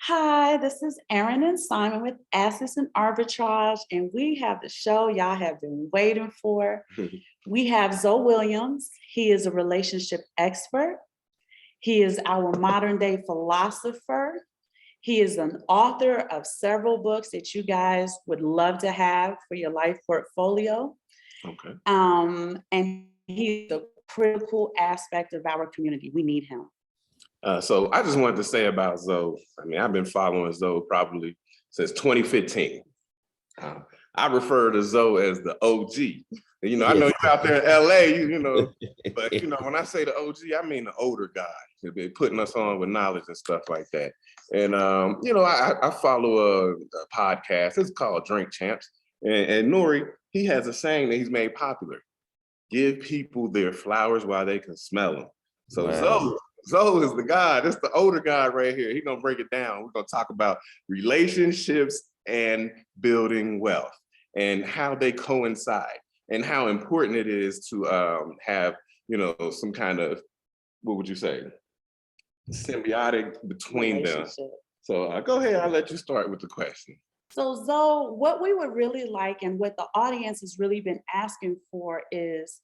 Hi, this is Erin and Simon with Assets and Arbitrage, and we have the show y'all have been waiting for. We have Zoe Williams. He is a relationship expert. He is our modern day philosopher. He is an author of several books that you guys would love to have for your life portfolio. Okay. And he's a critical aspect of our community. We need him. So I just wanted to say about Zoe. I mean, I've been following Zoe probably since 2015. I refer to Zoe as the OG. You know, I know you're out there in LA, you know, but you know, when I say the OG, I mean the older guy. He'll be putting us on with knowledge and stuff like that. And you know, I follow a podcast. It's called Drink Champs. And Nori, he has a saying that he's made popular: give people their flowers while they can smell them. So wow. Zoe is the guy. That's the older guy right here. He's gonna break it down. We're gonna talk about relationships and building wealth and how they coincide and how important it is to have, you know, some kind of, what would you say, symbiotic between them. So go ahead, I'll let you start with the question. So Zoe, what we would really like and what the audience has really been asking for is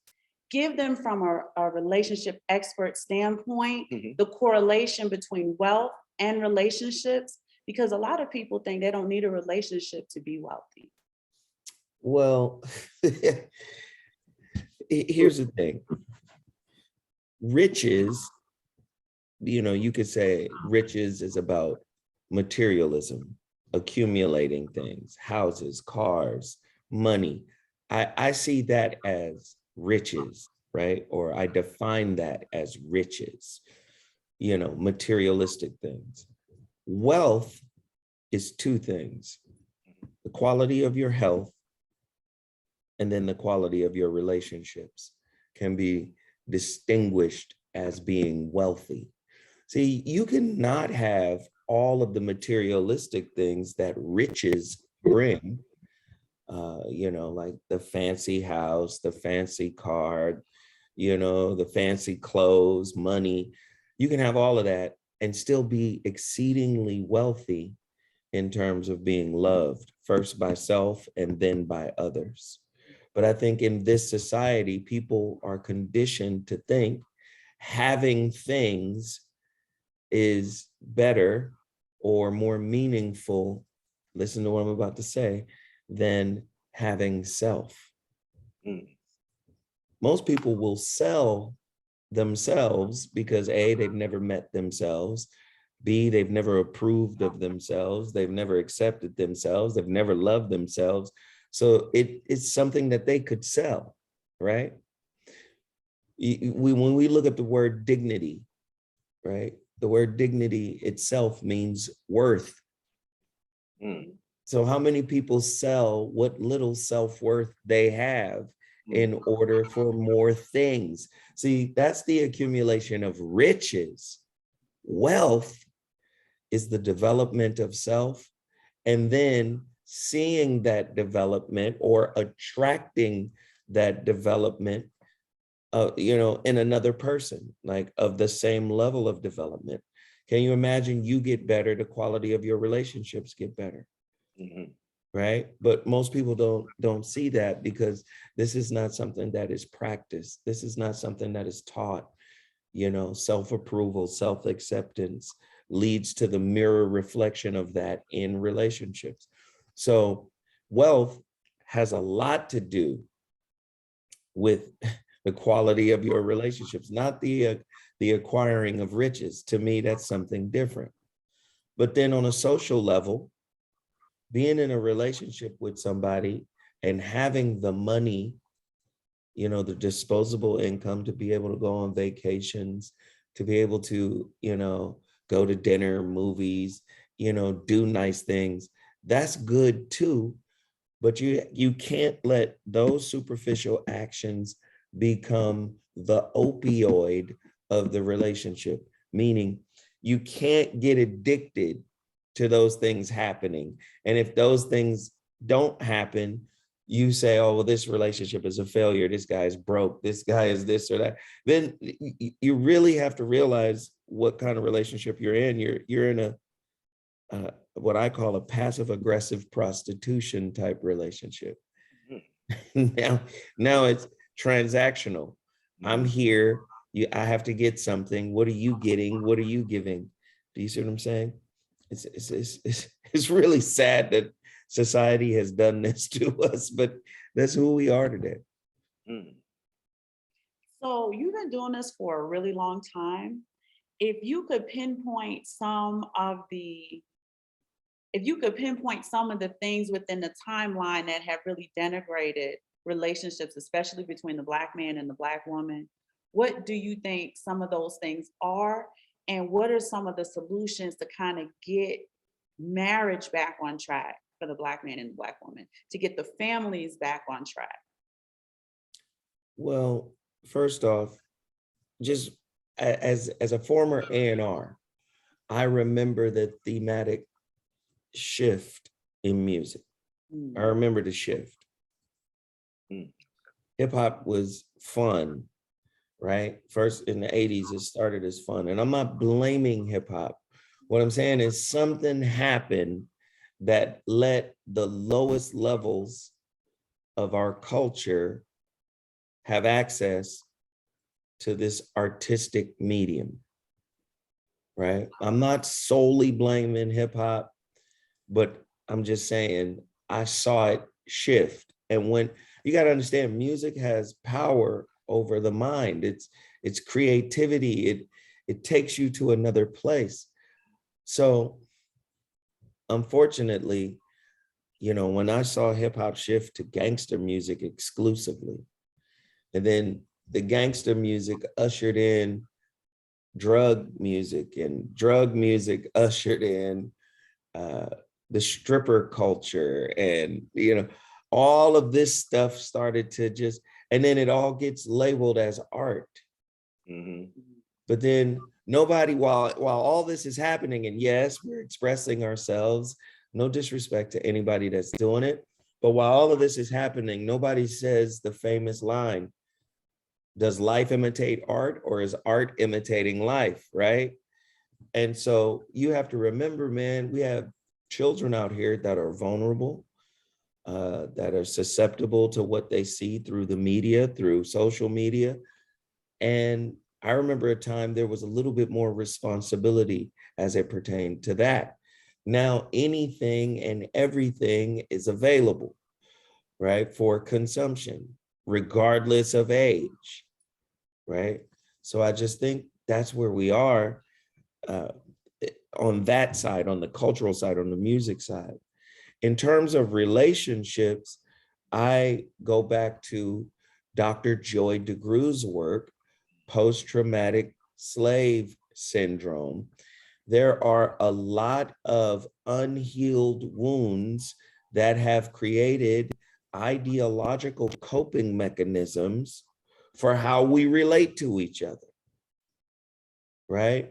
give them from a relationship expert standpoint, the correlation between wealth and relationships, because a lot of people think they don't need a relationship to be wealthy. Well, here's the thing. Riches, you know, you could say riches is about materialism, accumulating things, houses, cars, money. I see that as riches, right? Or I define that as riches, you know, materialistic things. Wealth is two things: the quality of your health and then the quality of your relationships can be distinguished as being wealthy. See, you cannot have all of the materialistic things that riches bring, you know, like the fancy house, the fancy car, you know, the fancy clothes, money. You can have all of that and still be exceedingly wealthy in terms of being loved, first by self and then by others. But I think in this society, people are conditioned to think having things is better or more meaningful, listen to what I'm about to say, than having self. Most people will sell themselves because A, they've never met themselves, B, they've never approved of themselves, they've never accepted themselves, they've never loved themselves. So it's something that they could sell, right? When we look at the word dignity, right? The word dignity itself means worth. So how many people sell what little self-worth they have in order for more things? See, that's the accumulation of riches. Wealth is the development of self, and then seeing that development or attracting that development, you know, in another person, like of the same level of development. Can you imagine you get better, the quality of your relationships get better, right? But most people don't see that because this is not something that is practiced. This is not something that is taught. You know, self-approval, self-acceptance leads to the mirror reflection of that in relationships. So wealth has a lot to do with the quality of your relationships, not the acquiring of riches. To me, that's something different. But then on a social level, being in a relationship with somebody and having the money, you know, the disposable income to be able to go on vacations, to be able to, you know, go to dinner, movies, you know, do nice things, that's good too. But you can't let those superficial actions become the opioid of the relationship, meaning you can't get addicted to those things happening. And if those things don't happen, you say, oh, well, this relationship is a failure. This guy is broke. This guy is this or that. Then you really have to realize what kind of relationship you're in. You're in a what I call a passive aggressive prostitution type relationship. Now it's transactional. I'm here. I have to get something. What are you getting? What are you giving? Do you see what I'm saying? It's really sad that society has done this to us, but that's who we are today. So you've been doing this for a really long time. If you could pinpoint some of the things within the timeline that have really denigrated relationships, especially between the Black man and the Black woman, what do you think some of those things are? And what are some of the solutions to kind of get marriage back on track for the Black man and the Black woman, to get the families back on track? Well, first off, just as a former A&R, I remember the thematic shift in music. I remember the shift. Hip hop was fun, right? First in the 80s, it started as fun. And I'm not blaming hip hop. What I'm saying is something happened that let the lowest levels of our culture have access to this artistic medium, right? I'm not solely blaming hip hop, but I'm just saying I saw it shift. And when you got to understand, music has power over the mind. It's creativity. It takes you to another place. So unfortunately, when I saw hip hop shift to gangster music exclusively, and then the gangster music ushered in drug music, and drug music ushered in the stripper culture, and all of this stuff started to just, and then it all gets labeled as art. But then nobody, while all this is happening, and yes, we're expressing ourselves, no disrespect to anybody that's doing it, but while all of this is happening, nobody says the famous line, does life imitate art, or is art imitating life, right? And so you have to remember, man, we have children out here that are vulnerable, that are susceptible to what they see through the media, through social media. And I remember a time there was a little bit more responsibility as it pertained to that. Now, anything and everything is available, right, for consumption, regardless of age, right? So I just think that's where we are on that side, on the cultural side, on the music side. In terms of relationships, I go back to Dr. Joy DeGruy's work, post-traumatic slave syndrome. There are a lot of unhealed wounds that have created ideological coping mechanisms for how we relate to each other, right?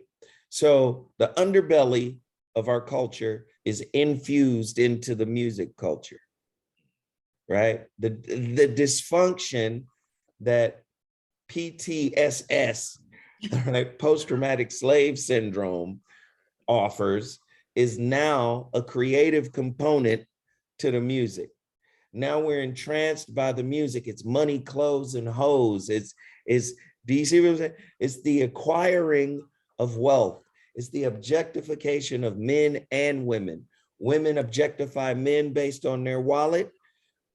So the underbelly of our culture is infused into the music culture, right? The dysfunction that PTSS, right, post-traumatic slave syndrome, offers is now a creative component to the music. Now we're entranced by the music. It's money, clothes, and hoes. Do you see what I'm saying? It's the acquiring of wealth. It's the objectification of men and women. Women objectify men based on their wallet.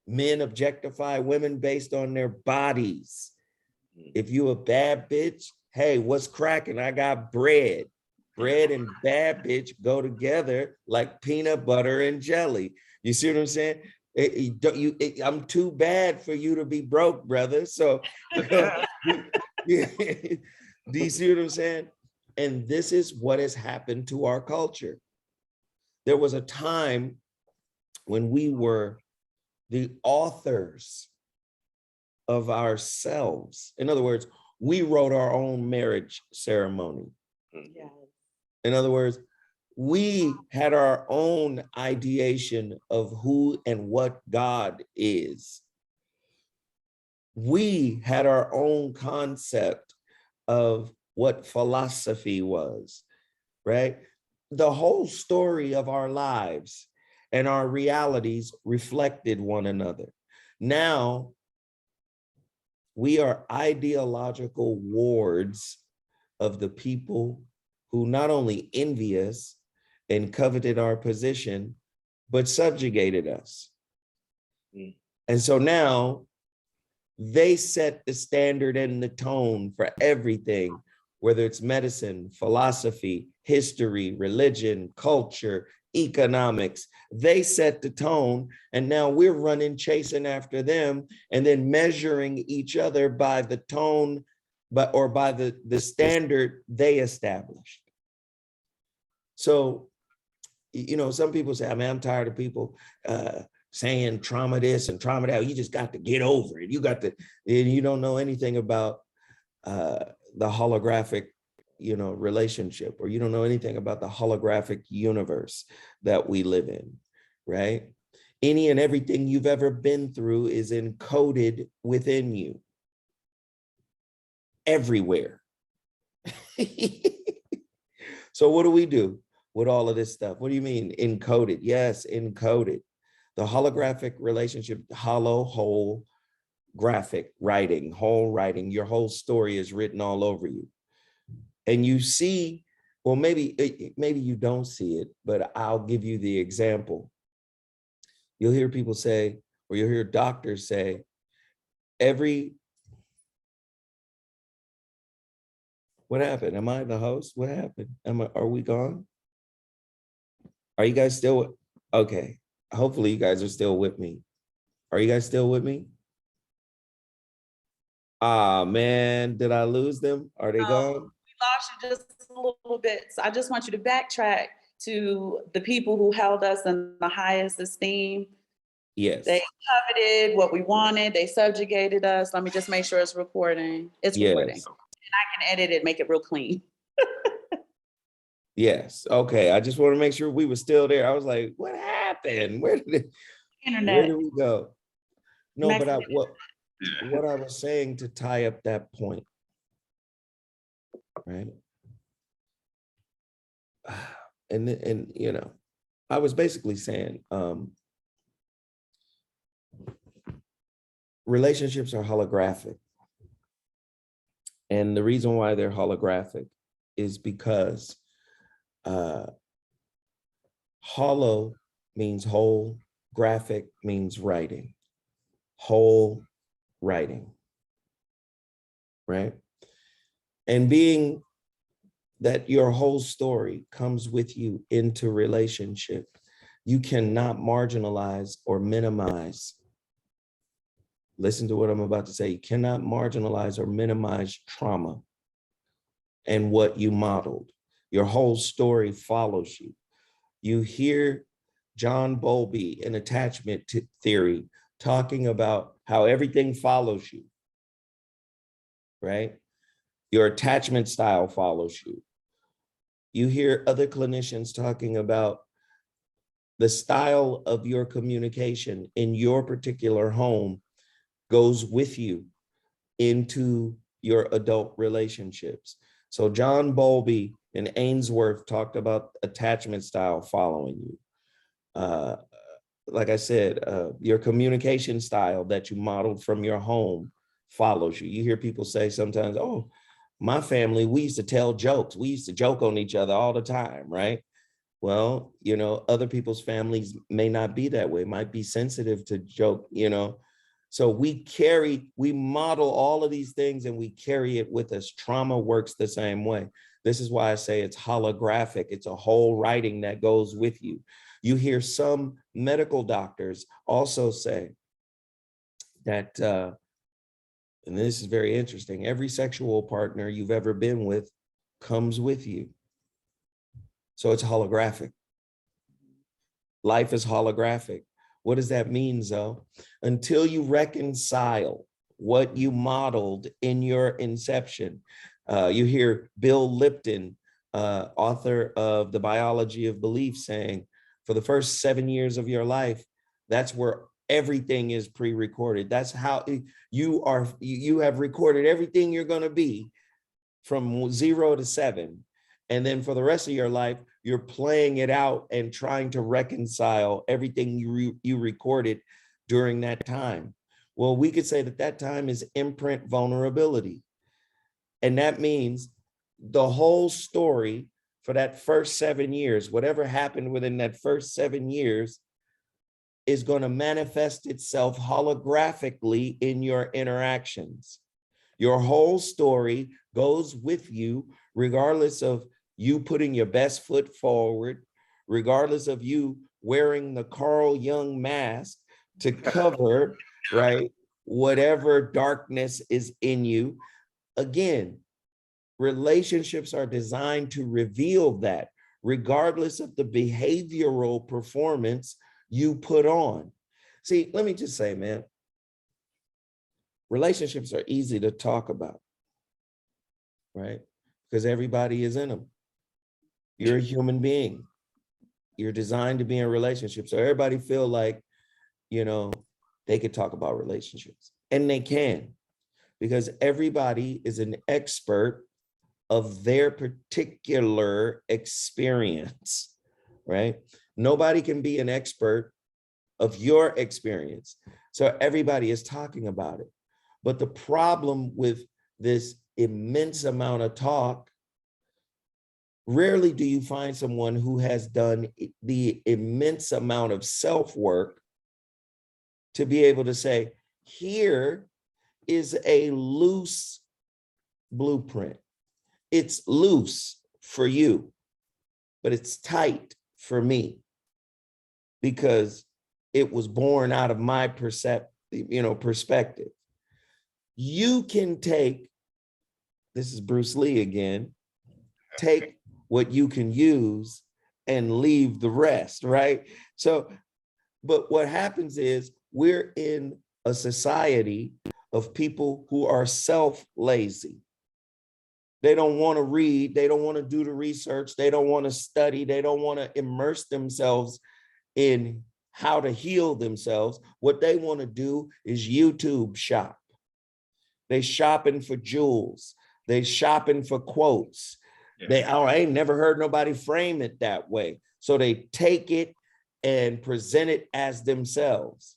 Men objectify women based on their bodies. If you a bad bitch, hey, what's cracking? I got bread. Bread and bad bitch go together like peanut butter and jelly. You see what I'm saying? I'm too bad for you to be broke, brother. So, do you see what I'm saying? And this is what has happened to our culture. There was a time when we were the authors of ourselves. In other words, we wrote our own marriage ceremony. Yeah. In other words, we had our own ideation of who and what God is. We had our own concept of what philosophy was, right? The whole story of our lives and our realities reflected one another. Now, we are ideological wards of the people who not only envy us and coveted our position, but subjugated us. And so now they set the standard and the tone for everything, whether it's medicine, philosophy, history, religion, culture, economics. They set the tone, and now we're running, chasing after them, and then measuring each other by the tone, or by the standard they established. So, you know, some people say, I mean, I'm tired of people saying trauma this and trauma that. You just got to get over it. You got to, and you don't know anything about the holographic, you know, relationship, or you don't know anything about the holographic universe that we live in, right? Any and everything you've ever been through is encoded within you, everywhere. So what do we do with all of this stuff? What do you mean encoded? Yes, encoded. The holographic relationship, whole graphic writing, whole writing, your whole story is written all over you. And you see, well, maybe you don't see it, but I'll give you the example. You'll hear people say, or you'll hear doctors say, what happened? Am I the host? What happened? Are we gone? Are you guys still, okay. Hopefully you guys are still with me. Are you guys still with me? Ah, man, did I lose them? Are they gone? We lost you just a little bit. So I just want you to backtrack to the people who held us in the highest esteem. Yes. They coveted what we wanted. They subjugated us. Let me just make sure it's recording. It's recording. And I can edit it, make it real clean. Yes. Okay. I just want to make sure we were still there. I was like, what happened? Where did we go? No, but what I was saying to tie up that point, right? And you know, I was basically saying, relationships are holographic. And the reason why they're holographic is because holo means whole, graphic means writing, whole writing, right? And being that your whole story comes with you into relationship, you cannot marginalize or minimize. Listen to what I'm about to say. You cannot marginalize or minimize trauma and what you modeled. Your whole story follows you. You hear John Bowlby in attachment theory talking about how everything follows you, right? Your attachment style follows you. You hear other clinicians talking about the style of your communication in your particular home goes with you into your adult relationships. So John Bowlby and Ainsworth talked about attachment style following you. Like I said, your communication style that you modeled from your home follows you. You hear people say sometimes, oh, my family, we used to tell jokes. We used to joke on each other all the time, right? Well, you know, other people's families may not be that way, might be sensitive to joke, you know. So we model all of these things and we carry it with us. Trauma works the same way. This is why I say it's holographic. It's a whole writing that goes with you. You hear some medical doctors also say that, and this is very interesting, every sexual partner you've ever been with comes with you. So it's holographic. Life is holographic. What does that mean, Zoe? Until you reconcile what you modeled in your inception. You hear Bill Lipton author of The Biology of Belief, saying for the first 7 years of your life, that's where everything is pre-recorded. That's how you have recorded everything you're going to be from 0 to 7. And then for the rest of your life, you're playing it out and trying to reconcile everything you recorded during that time. Well, we could say that that time is imprint vulnerability. And that means the whole story for that first 7 years, whatever happened within that first 7 years, is going to manifest itself holographically in your interactions. Your whole story goes with you, regardless of you putting your best foot forward, regardless of you wearing the Carl Jung mask to cover, right, whatever darkness is in you. Again, relationships are designed to reveal that, regardless of the behavioral performance you put on. See, let me just say, man, relationships are easy to talk about, right? Because everybody is in them. You're a human being. You're designed to be in relationships. So everybody feel like, you know, they could talk about relationships, and they can, because everybody is an expert of their particular experience, right? Nobody can be an expert of your experience. So everybody is talking about it. But the problem with this immense amount of talk, rarely do you find someone who has done the immense amount of self-work to be able to say, here is a loose blueprint. It's loose for you, but it's tight for me because it was born out of my perspective. You can take, this is Bruce Lee again, take what you can use and leave the rest, right? So, but what happens is we're in a society of people who are self-lazy. They don't want to read, they don't want to do the research, they don't want to study, they don't want to immerse themselves in how to heal themselves. What they want to do is YouTube shop. They shopping for jewels. They shopping for quotes. Yeah. I ain't never heard nobody frame it that way. So they take it and present it as themselves,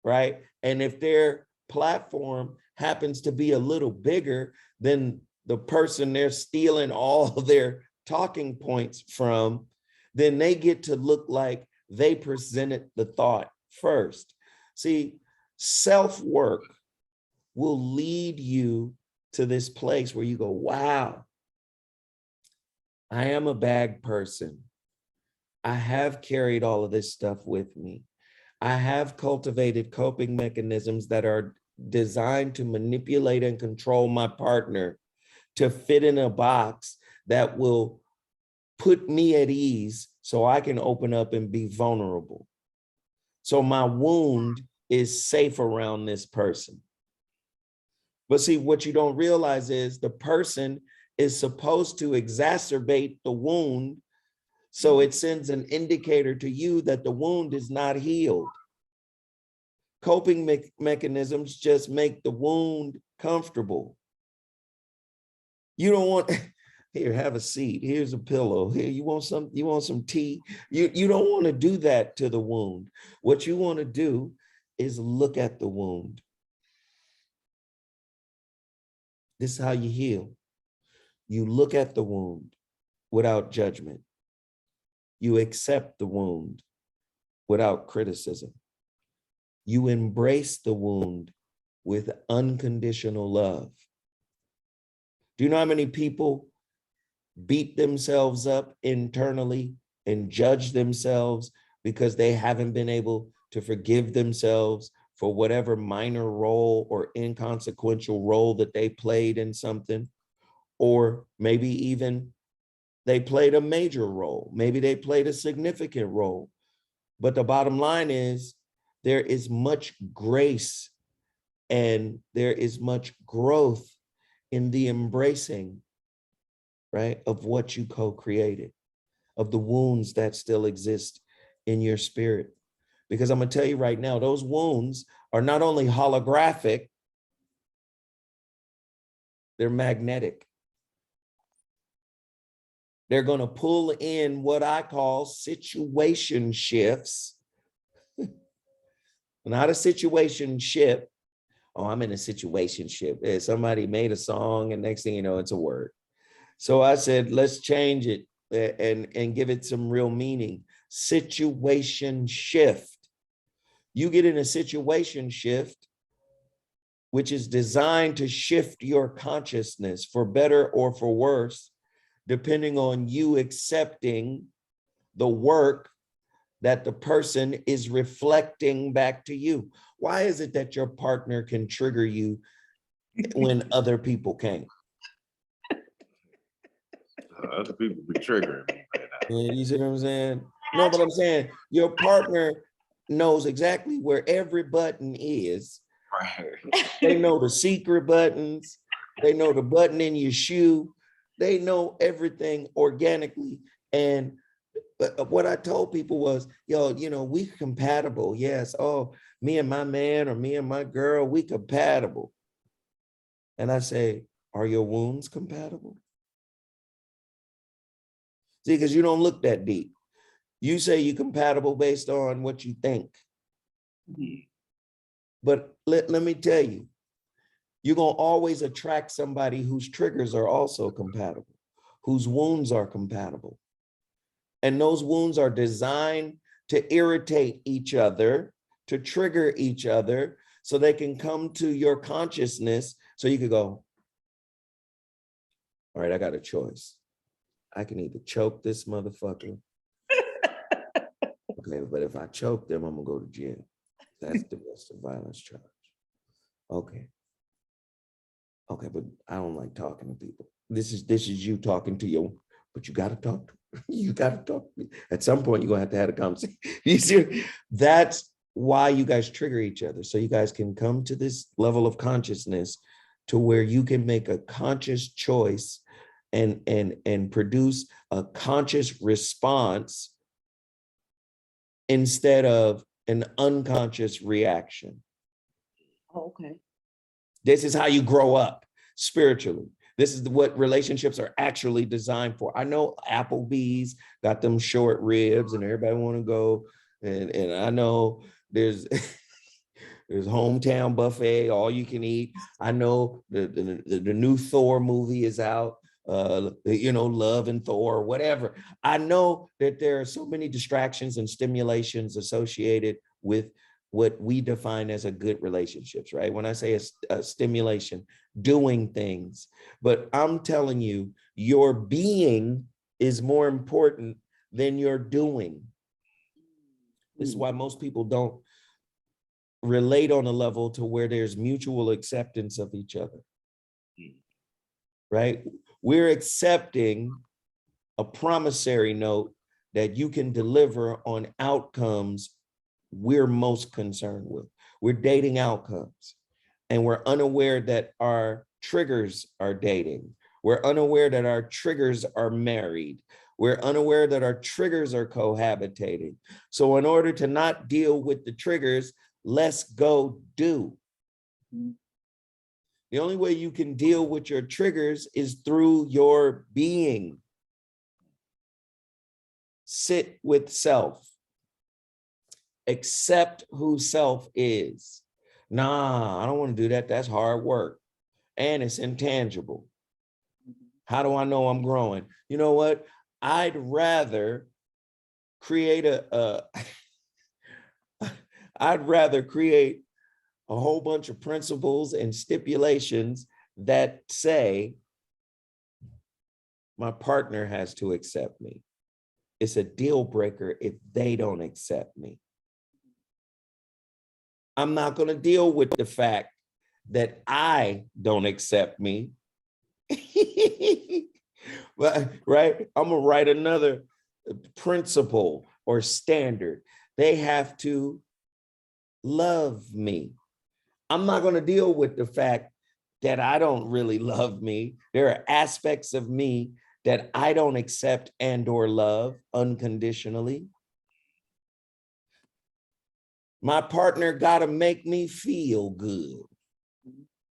right? And if their platform happens to be a little bigger than the person they're stealing all of their talking points from, then they get to look like they presented the thought first. See, self-work will lead you to this place where you go, wow, I am a bad person. I have carried all of this stuff with me. I have cultivated coping mechanisms that are designed to manipulate and control my partner to fit in a box that will put me at ease so I can open up and be vulnerable. So my wound is safe around this person. But see, what you don't realize is the person is supposed to exacerbate the wound, so it sends an indicator to you that the wound is not healed. Coping mechanisms just make the wound comfortable. You don't want, here, have a seat. Here's a pillow. Here, you want some tea? You don't want to do that to the wound. What you want to do is look at the wound. This is how you heal. You look at the wound without judgment. You accept the wound without criticism. You embrace the wound with unconditional love. Do you know how many people beat themselves up internally and judge themselves because they haven't been able to forgive themselves for whatever minor role or inconsequential role that they played in something? Or maybe even they played a major role. Maybe they played a significant role. But the bottom line is there is much grace and there is much growth in the embracing right? Of what you co-created, of the wounds that still exist in your spirit. Because I'm gonna tell you right now, those wounds are not only holographic, they're magnetic. They're gonna pull in what I call situation shifts. Not a situation ship. Oh, I'm in a situation ship. Somebody made a song and next thing you know, it's a word. So I said, let's change it and give it some real meaning. Situation shift. You get in a situation shift, which is designed to shift your consciousness for better or for worse, depending on you accepting the work that the person is reflecting back to you. Why is it that your partner can trigger you when other people can't? Other people be triggering me. You see what I'm saying? No, but I'm saying your partner knows exactly where every button is. Right. They know the secret buttons. They know the button in your shoe. They know everything organically. And what I told people was, yo, we compatible. Yes. Oh, me and my man or me and my girl, we compatible. And I say, are your wounds compatible? See, because you don't look that deep. You say you're compatible based on what you think. But let me tell you, you're going to always attract somebody whose triggers are also compatible, whose wounds are compatible. And those wounds are designed to irritate each other, to trigger each other, so they can come to your consciousness so you could go, all right, I got a choice. I can either choke this motherfucker. Okay, but if I choke them, I'm gonna go to jail. That's domestic violence charge. Okay. Okay, but I don't like talking to people. This is you talking to you, but you gotta talk to you gotta talk to me. At some point, you're gonna have to have a conversation. You see, that's why you guys trigger each other. So you guys can come to this level of consciousness to where you can make a conscious choice and produce a conscious response instead of an unconscious reaction. Okay. This is how you grow up spiritually. This is what relationships are actually designed for. I know Applebee's got them short ribs and everybody want to go. And I know there's there's hometown buffet, all you can eat. I know the new Thor movie is out, Love and Thor, whatever. I know that there are so many distractions and stimulations associated with what we define as a good relationships, right? When I say a stimulation, doing things, but I'm telling you, your being is more important than your doing. This is why most people don't relate on a level to where there's mutual acceptance of each other, right? We're accepting a promissory note that you can deliver on outcomes we're most concerned with. We're dating outcomes, and we're unaware that our triggers are dating. We're unaware that our triggers are married. We're unaware that our triggers are cohabitating. So in order to not deal with the triggers, let's go do. The only way you can deal with your triggers is through your being. Sit with self. Accept who self is. Nah, I don't want to do that. That's hard work. And it's intangible. How do I know I'm growing? You know what? I'd rather create I'd rather create a whole bunch of principles and stipulations that say my partner has to accept me. It's a deal breaker if they don't accept me. I'm not going to deal with the fact that I don't accept me. Right? I'm going to write another principle or standard. They have to love me. I'm not going to deal with the fact that I don't really love me. There are aspects of me that I don't accept and or love unconditionally. My partner got to make me feel good.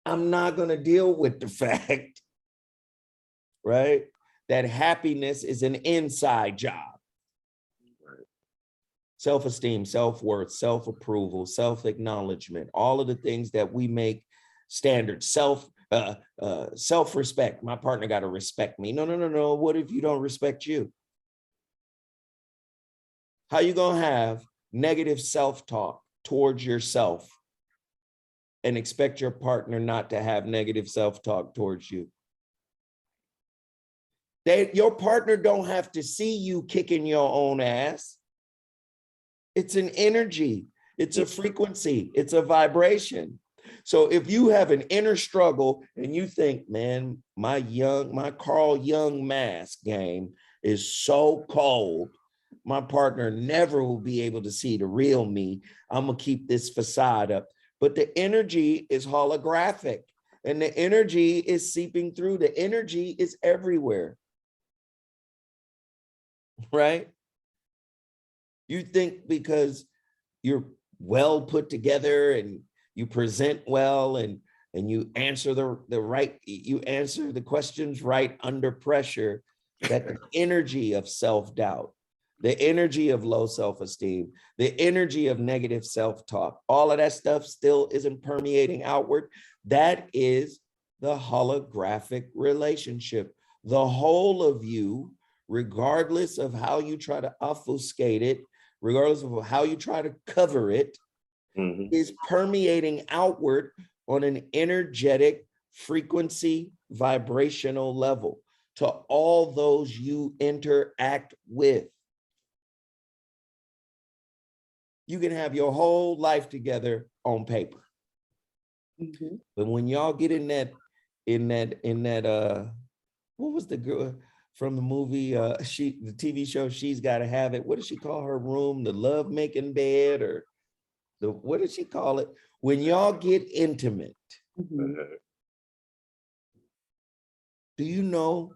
I'm not going to deal with the fact, right, that happiness is an inside job. Self-esteem, self-worth, self-approval, self-acknowledgement, all of the things that we make standard. Self-respect. My partner got to respect me. No. What if you don't respect you? How you going to have negative self-talk towards yourself and expect your partner not to have negative self-talk towards you? Your partner don't have to see you kicking your own ass. It's an energy, it's a frequency, it's a vibration. So if you have an inner struggle and you think, man, my Carl Jung mask game is so cold, my partner never will be able to see the real me. I'm gonna keep this facade up. But the energy is holographic and the energy is seeping through. The energy is everywhere, right? You think because you're well put together and you present well and you answer you answer the questions right under pressure, that the energy of self-doubt, the energy of low self-esteem, the energy of negative self-talk, all of that stuff still isn't permeating outward. That is the holographic relationship. The whole of you, regardless of how you try to obfuscate it, regardless of how you try to cover it, is permeating outward on an energetic frequency, vibrational level to all those you interact with. You can have your whole life together on paper. But when y'all get in that, what was the girl from the movie, the TV show, She's Gotta Have It? What did she call her room? The love making bed, or what did she call it? When y'all get intimate, do you know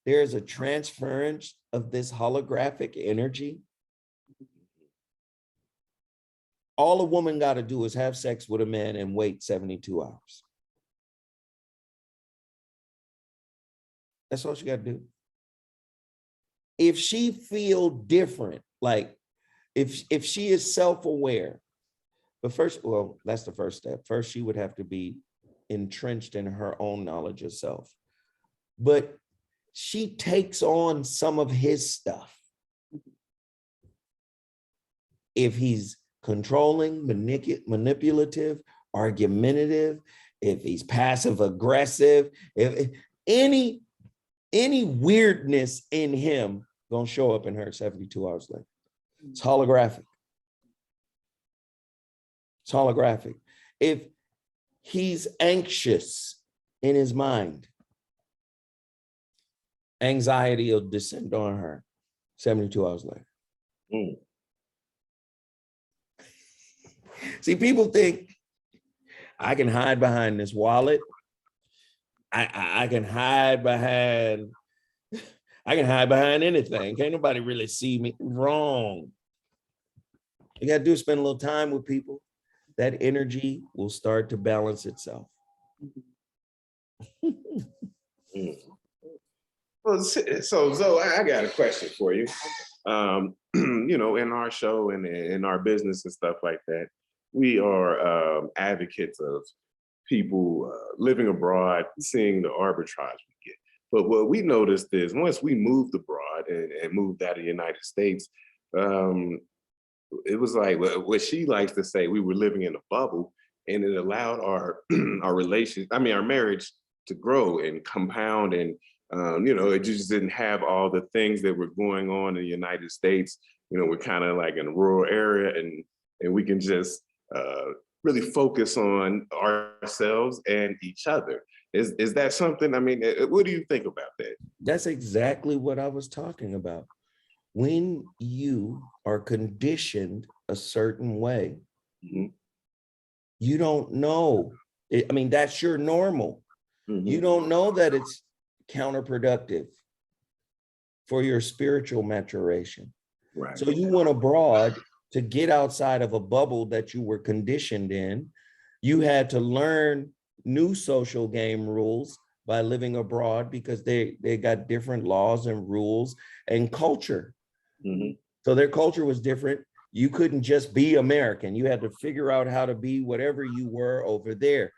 there's a transference of this holographic energy? All a woman got to do is have sex with a man and wait 72 hours. That's all she got to do. If she feel different, like if she is self-aware, but first, well, that's the first step. First, she would have to be entrenched in her own knowledge of self. But she takes on some of his stuff. If he's controlling, manipulative, argumentative, if he's passive aggressive, if any weirdness in him gonna show up in her 72 hours later. It's holographic. It's holographic. If he's anxious in his mind, anxiety will descend on her 72 hours later. See, people think I can hide behind this wallet. I can hide behind anything. Can't nobody really see me. Wrong. You got to do is spend a little time with people. That energy will start to balance itself. Well, so Zoe, I got a question for you. You know, in our show and in our business and stuff like that, we are advocates of people living abroad, seeing the arbitrage we get. But what we noticed is once we moved abroad and moved out of the United States, it was like what she likes to say, we were living in a bubble, and it allowed our our marriage to grow and compound, and you know, it just didn't have all the things that were going on in the United States. You know, we're kind of like in a rural area, and we can just really focus on ourselves and each other. Is that something? I mean, what do you think about that? That's exactly what I was talking about. When you are conditioned a certain way, you don't know. I mean, that's your normal. You don't know that it's counterproductive. for your spiritual maturation. Right. So you went abroad to get outside of a bubble that you were conditioned in. You had to learn new social game rules by living abroad because they got different laws and rules and culture. Mhm. So their culture was different. You couldn't just be American. You had to figure out how to be whatever you were over there.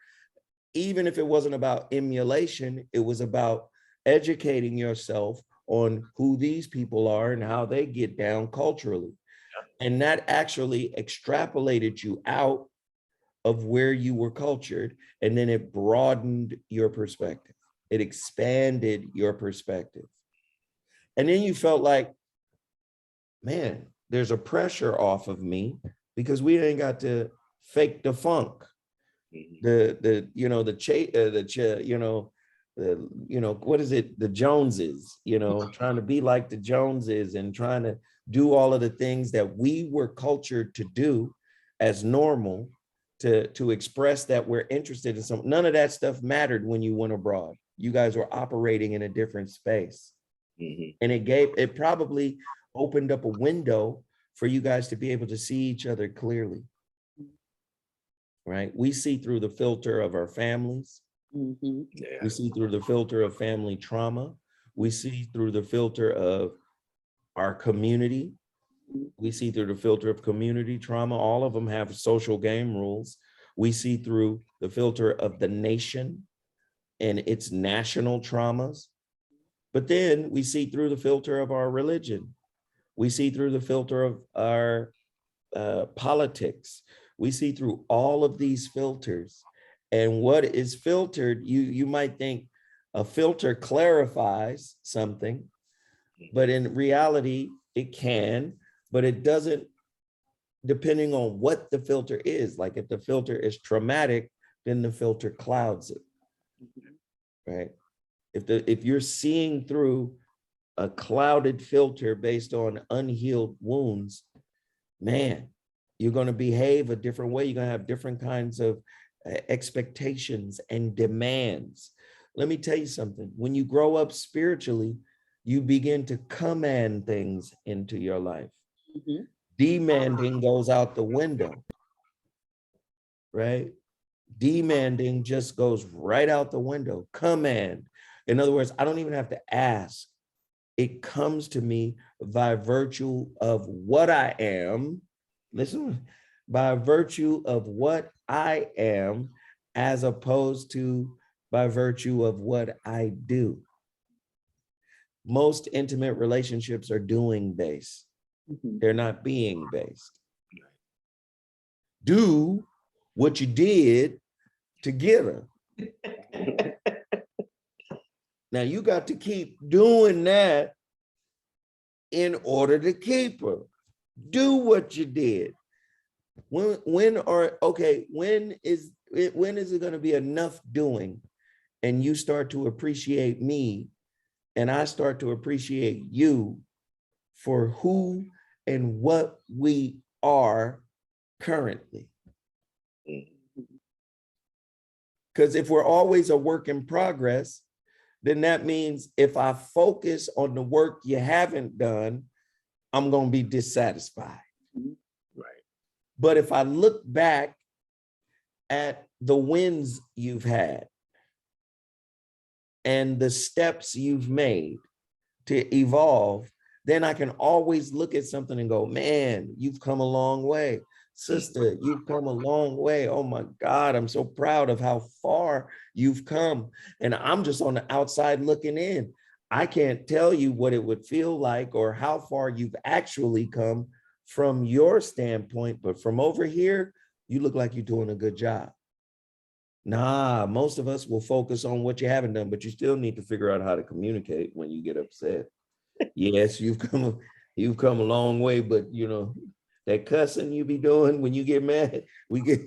Even if it wasn't about emulation, it was about educating yourself on who these people are and how they get down culturally. And that actually extrapolated you out of where you were cultured, and then it broadened your perspective. It expanded your perspective. And then you felt like, man, there's a pressure off of me because we ain't got to fake the funk. What is it? The Joneses, trying to be like the Joneses and trying to do all of the things that we were cultured to do as normal to express that we're interested in something. None of that stuff mattered when you went abroad. You guys were operating in a different space. And it probably opened up a window for you guys to be able to see each other clearly. Right? We see through the filter of our families. We see through the filter of family trauma. We see through the filter of our community. We see through the filter of community trauma. All of them have social game rules. We see through the filter of the nation and its national traumas. But then we see through the filter of our religion. We see through the filter of our politics. We see through all of these filters. And what is filtered, you might think a filter clarifies something, but in reality, it can, but it doesn't, depending on what the filter is. Like if the filter is traumatic, then the filter clouds it, right? If you're seeing through a clouded filter based on unhealed wounds, man, you're going to behave a different way. You're going to have different kinds of expectations and demands. Let me tell you something. When you grow up spiritually, you begin to command things into your life. Demanding goes out the window, right? Demanding just goes right out the window. Command. In other words, I don't even have to ask. It comes to me by virtue of what I am. Listen, by virtue of what I am, as opposed to by virtue of what I do. Most intimate relationships are doing based. They're not being based. Do what you did to get her. Now you got to keep doing that in order to keep her. Do what you did. When is it going to be enough doing and you start to appreciate me and I start to appreciate you for who and what we are currently? Because if we're always a work in progress, then that means if I focus on the work you haven't done, I'm going to be dissatisfied. Right. But if I look back at the wins you've had and the steps you've made to evolve, then I can always look at something and go, man, you've come a long way. Sister, you've come a long way. Oh my God, I'm so proud of how far you've come. And I'm just on the outside looking in. I can't tell you what it would feel like or how far you've actually come from your standpoint, but from over here, you look like you're doing a good job. Nah, most of us will focus on what you haven't done, but you still need to figure out how to communicate when you get upset. Yes, you've come a long way, but that cussing you be doing when you get mad, we get.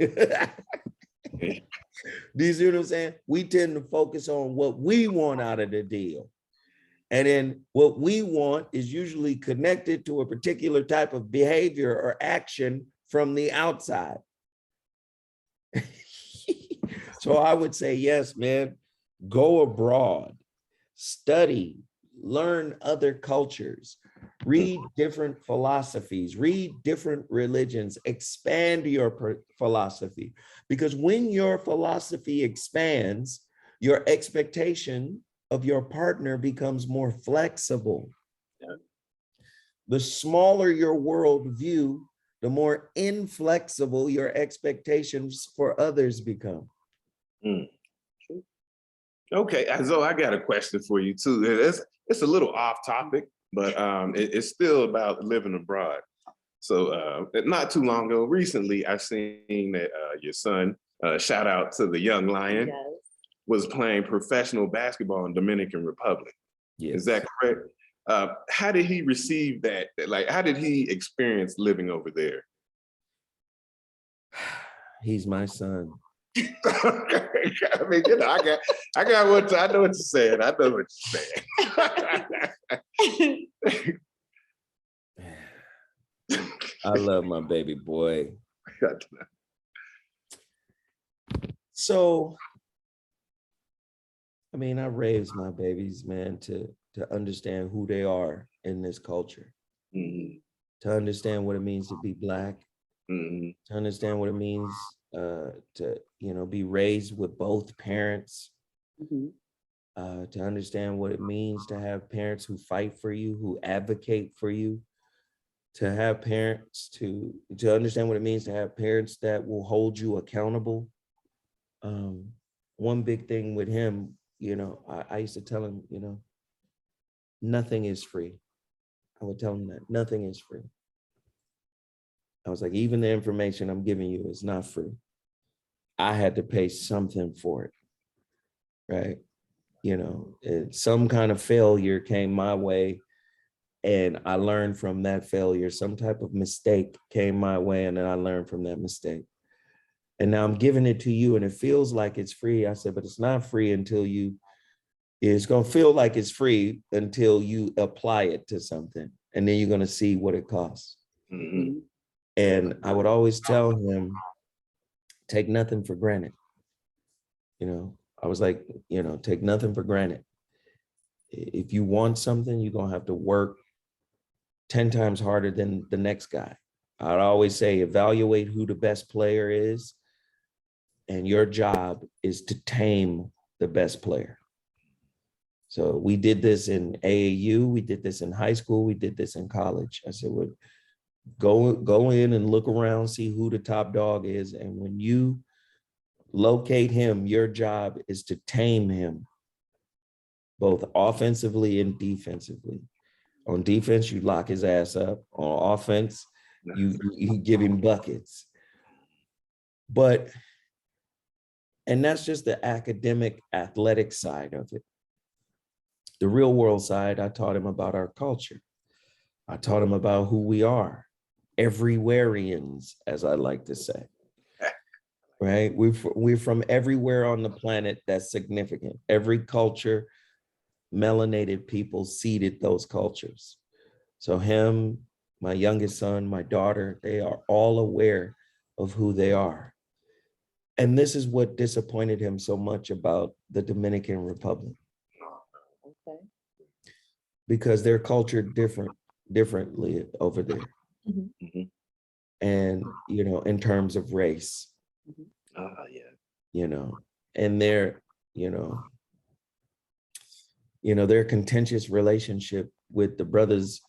Do you see what I'm saying? We tend to focus on what we want out of the deal. And then what we want is usually connected to a particular type of behavior or action from the outside. So I would say, yes, man, go abroad, study, learn other cultures, read different philosophies, read different religions, expand your philosophy. Because when your philosophy expands, your expectation of your partner becomes more flexible. Yeah. The smaller your worldview, the more inflexible your expectations for others become. Mm. Okay, so I got a question for you too. It's a little off topic, but it's still about living abroad. So not too long ago, recently, I seen that your son, shout out to the young lion, Yes. was playing professional basketball in Dominican Republic. Yes. Is that correct? How did he receive that? Like, how did he experience living over there? He's my son. I mean, you know, I got what I know what you're saying. I know what you're saying. I love my baby boy. So, I mean, I raised my babies, man, to understand who they are in this culture, Mhm. to understand what it means to be Black, Mhm. to understand what it means to, you know, be raised with both parents, Mhm. to understand what it means to have parents who fight for you, who advocate for you, to have parents to understand what it means to have parents that will hold you accountable. One big thing with him, you know, I used to tell him, you know, nothing is free. I would tell him that nothing is free. I was like, even the information I'm giving you is not free. I had to pay something for it, right? You know, some kind of failure came my way, and I learned from that failure. Some type of mistake came my way, and then I learned from that mistake. And now I'm giving it to you, and it feels like it's free. I said, but it's not free until it's going to feel like it's free until you apply it to something, and then you're going to see what it costs. Mhm. And I would always tell him, take nothing for granted. You know, I was like, you know, take nothing for granted. If you want something, you're going to have to work 10 times harder than the next guy. I'd always say, evaluate who the best player is, and your job is to tame the best player. So we did this in AAU, we did this in high school, we did this in college. I said, well, go in and look around, see who the top dog is. And when you locate him, your job is to tame him, both offensively and defensively. On defense, you lock his ass up. On offense, you give him buckets. And that's just the academic, athletic side of it. The real world side, I taught him about our culture. I taught him about who we are, everywhereans, as I like to say. Right? We're from everywhere on the planet that's significant. Every culture, melanated people seeded those cultures. So him, my youngest son, my daughter, they are all aware of who they are. And this is what disappointed him so much about the Dominican Republic. Okay. Because they're cultured differently over there. Mhm. Mhm. And, you know, in terms of race, Yeah. you know, and their their contentious relationship with the brothers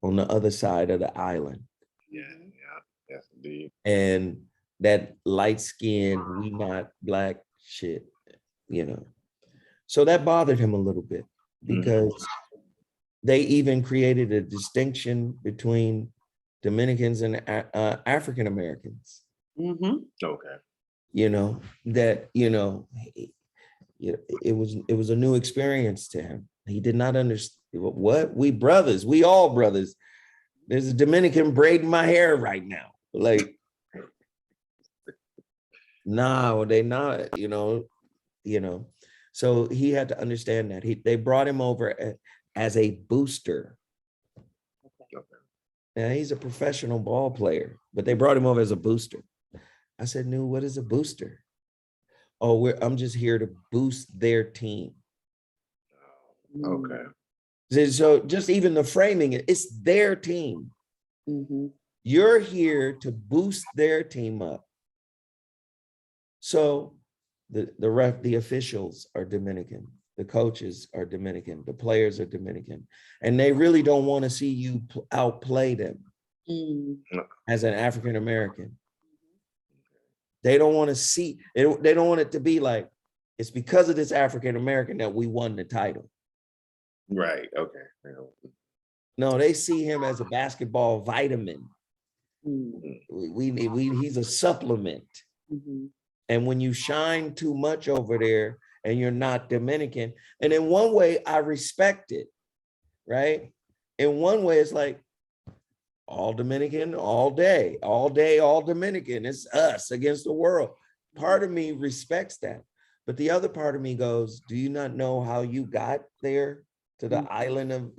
on the other side of the island. Yeah. Yes, indeed. And that light skin, we not Black shit, you know. So that bothered him a little bit, because they even created a distinction between Dominicans and African Americans. Mhm. Okay. You know, that, you know, it was a new experience to him. He did not understand what we brothers, we all brothers. There's a Dominican braiding my hair right now. Like, no, they not, you know. So he had to understand that. They brought him over as a booster. Okay. Now he's a professional ball player, but they brought him over as a booster. I said, "No, what is a booster?" Oh, I'm just here to boost their team. Okay. So just even the framing, it's their team. Mhm. You're here to boost their team up. So the officials are Dominican, the coaches are Dominican, the players are Dominican, and they really don't want to see you outplay them Mm. as an African American. They don't want to see, they don't want it to be like, it's because of this African American that we won the title. Right. Okay. No, they see him as a basketball vitamin. Mm. He's a supplement. Mhm. And when you shine too much over there and you're not Dominican, and in one way I respect it, right? In one way, it's like all Dominican, all day, all Dominican. It's us against the world. Part of me respects that. But the other part of me goes, do you not know how you got there to the island of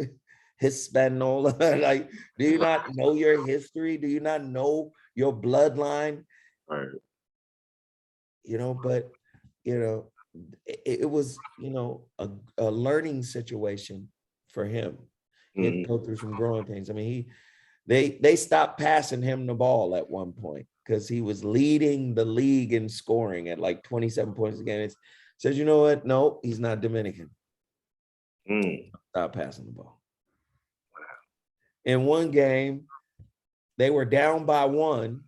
Hispaniola? Like, do you not know your history? Do you not know your bloodline? Right. You know, but, you know, it was, you know, a learning situation for him. He had to go through some growing pains. I mean, they stopped passing him the ball at one point because he was leading the league in scoring at like 27 points a game. It says, you know what? No, he's not Dominican. Stop passing the ball. In one game, they were down by 1.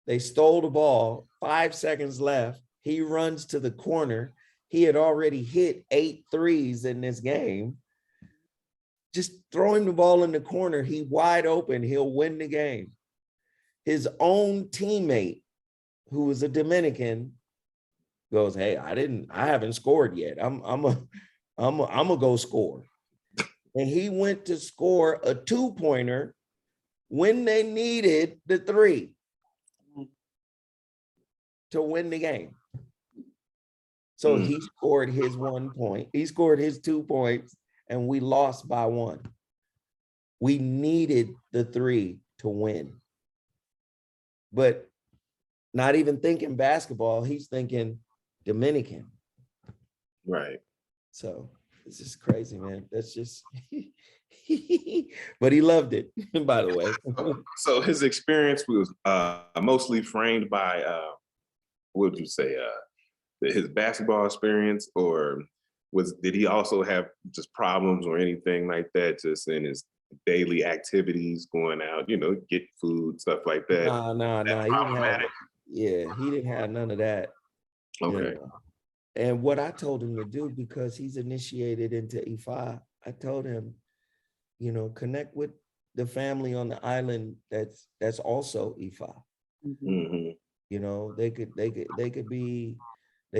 They stole the ball, 5 seconds left. He runs to the corner. He had already hit 8 threes in this game. Just throw him the ball in the corner. He wide open. He'll win the game. His own teammate, who was a Dominican, goes, "Hey, I haven't scored yet. I'm a go score." And he went to score a 2-pointer when they needed the 3 to win the game. So he scored his 1 point. He scored his 2 points, and we lost by 1. We needed the 3 to win. But not even thinking basketball, he's thinking Dominican. Right. So it's just crazy, man. That's just, but he loved it, by the way. So his experience was mostly framed by, what would you say, his basketball experience, or did he also have just problems or anything like that, just in his daily activities, going out, get food, stuff like that? Nah. That He didn't have, problematic? he didn't have none of that. Okay. You know? And what I told him to do, because he's initiated into IFA, I told him, connect with the family on the island that's also IFA. They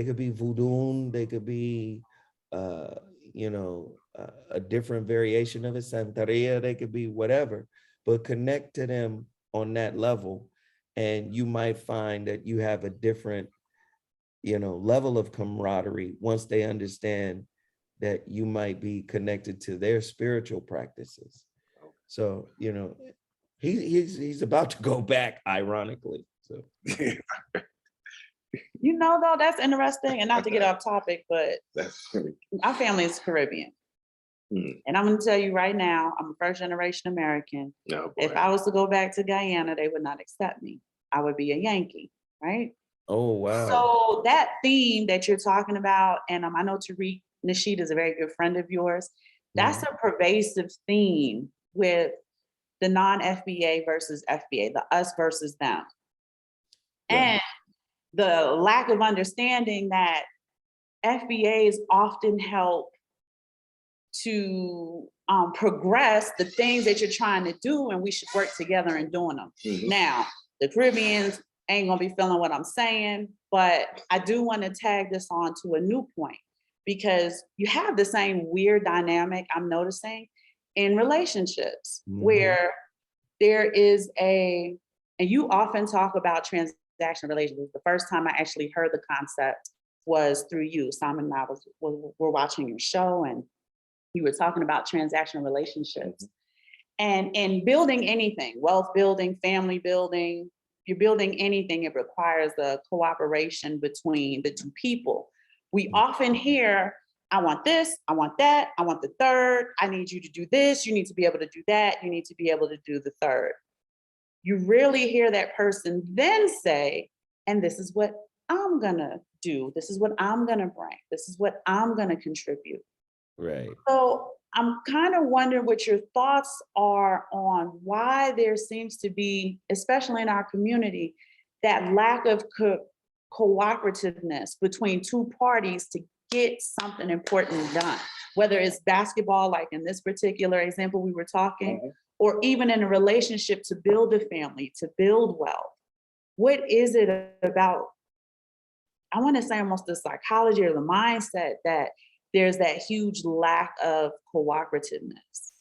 could be voodoo, they could be a different variation of it, Santeria, they could be whatever, but connect to them on that level, and you might find that you have a different level of camaraderie once they understand that you might be connected to their spiritual practices. So, he's about to go back, ironically. So Though, that's interesting, and not to get off topic, but our family is Caribbean. And I'm going to tell you right now, I'm a first-generation American. If I was to go back to Guyana, they would not accept me. I would be a Yankee, right? Oh, wow. So that theme that you're talking about, and I know Tariq Nasheed is a very good friend of yours, that's a pervasive theme with the non-FBA versus FBA, the us versus them. And the lack of understanding that FBAs often help to progress the things that you're trying to do, and we should work together in doing them. Now, the Caribbeans ain't gonna be feeling what I'm saying, but I do want to tag this on to a new point, because you have the same weird dynamic I'm noticing in relationships where there is and you often talk about transactional relationships. The first time I actually heard the concept was through you. Simon and I were watching your show, and you were talking about transactional relationships. And in building anything, wealth building, family building, you're building anything, it requires the cooperation between the two people. We often hear I want this, I want that, I want the third, I need you to do this, you need to be able to do that, you need to be able to do the third. You rarely hear that person then say, and this is what I'm gonna do, this is what I'm gonna bring, this is what I'm gonna contribute. Right. So I'm kind of wondering what your thoughts are on why there seems to be, especially in our community, that lack of cooperativeness between two parties to get something important done, whether it's basketball, like in this particular example we were talking, or even in a relationship to build a family, to build wealth. What is it about, I want to say almost the psychology or the mindset that there's that huge lack of cooperativeness?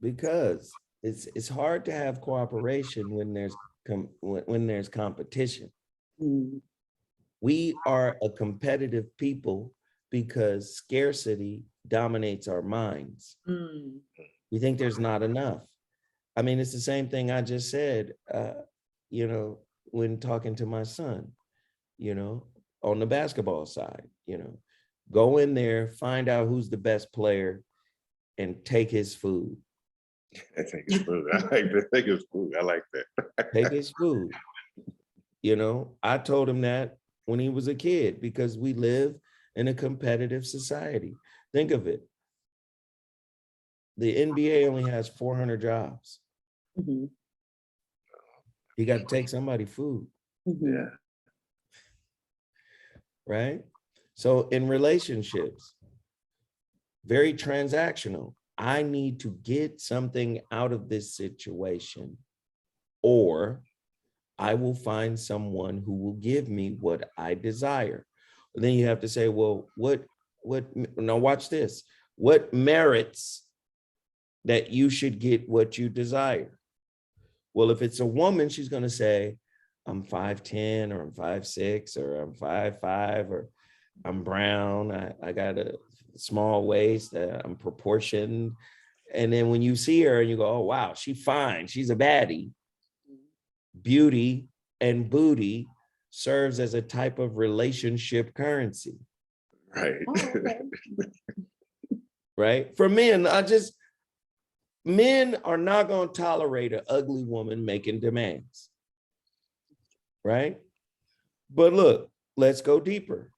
Because it's hard to have cooperation when there's competition. Mm, We are a competitive people because scarcity dominates our minds. mm, We think there's not enough. I mean, it's the same thing I just said, when talking to my son, on the basketball side, go in there, find out who's the best player and take his food. I take his food. I like that. Take his food. I like that. Take his food. I told him that when he was a kid because we live in a competitive society. Think of it. The NBA only has 400 jobs. mhm, You got to take somebody food, mhm. Yeah. right? So in relationships, very transactional. I need to get something out of this situation, or I will find someone who will give me what I desire. Then you have to say, well, now watch this. What merits that you should get what you desire? Well, if it's a woman, she's going to say, I'm 5'10", or I'm 5'6", or I'm 5'5", or I'm brown. I got a small waist. I'm proportioned. And then when you see her and you go, oh, wow, she's fine. She's a baddie. Beauty and booty serves as a type of relationship currency. Right. Oh, okay. Right? For men, men are not going to tolerate an ugly woman making demands. Right? But look, let's go deeper.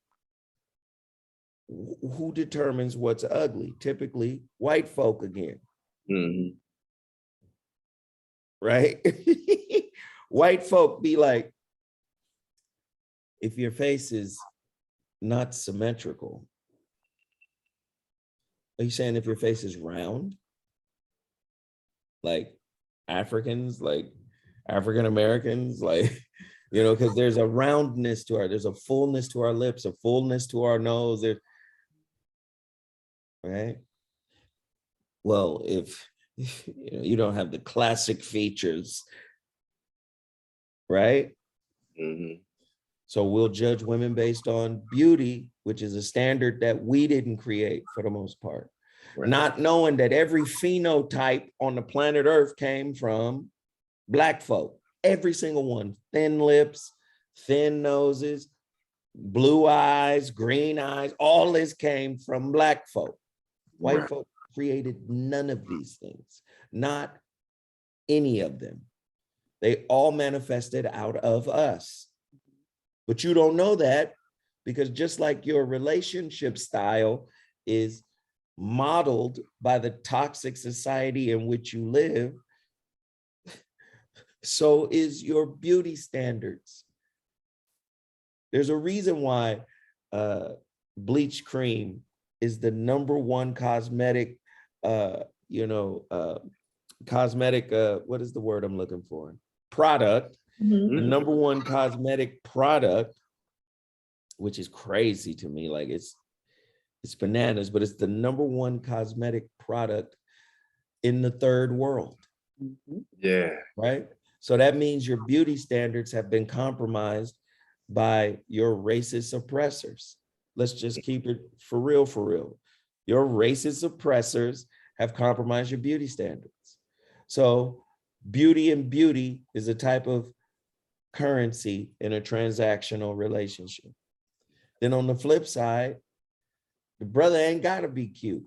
Who determines what's ugly? Typically, white folk again. Mhm. Right? White folk be like, if your face is not symmetrical, are you saying if your face is round? Like Africans, like African Americans, like, because there's a roundness to there's a fullness to our lips, a fullness to our nose. Right? Well, if you don't have the classic features, right? Mhm. So we'll judge women based on beauty, which is a standard that we didn't create for the most part. Right. Not knowing that every phenotype on the planet Earth came from Black folk, every single one, thin lips, thin noses, blue eyes, green eyes, all this came from Black folk. White folk created none of these things, not any of them. They all manifested out of us. But you don't know that because just like your relationship style is modeled by the toxic society in which you live, so is your beauty standards. There's a reason why bleach cream is the #1 cosmetic, what is the word I'm looking for? Product. Mhm. The #1 cosmetic product, which is crazy to me, like it's bananas, but it's the #1 cosmetic product in the third world. Mhm. Yeah. Right? So that means your beauty standards have been compromised by your racist oppressors. Let's just keep it for real, for real. Your racist oppressors have compromised your beauty standards. So beauty and beauty is a type of currency in a transactional relationship. Then on the flip side, The brother ain't gotta be cute.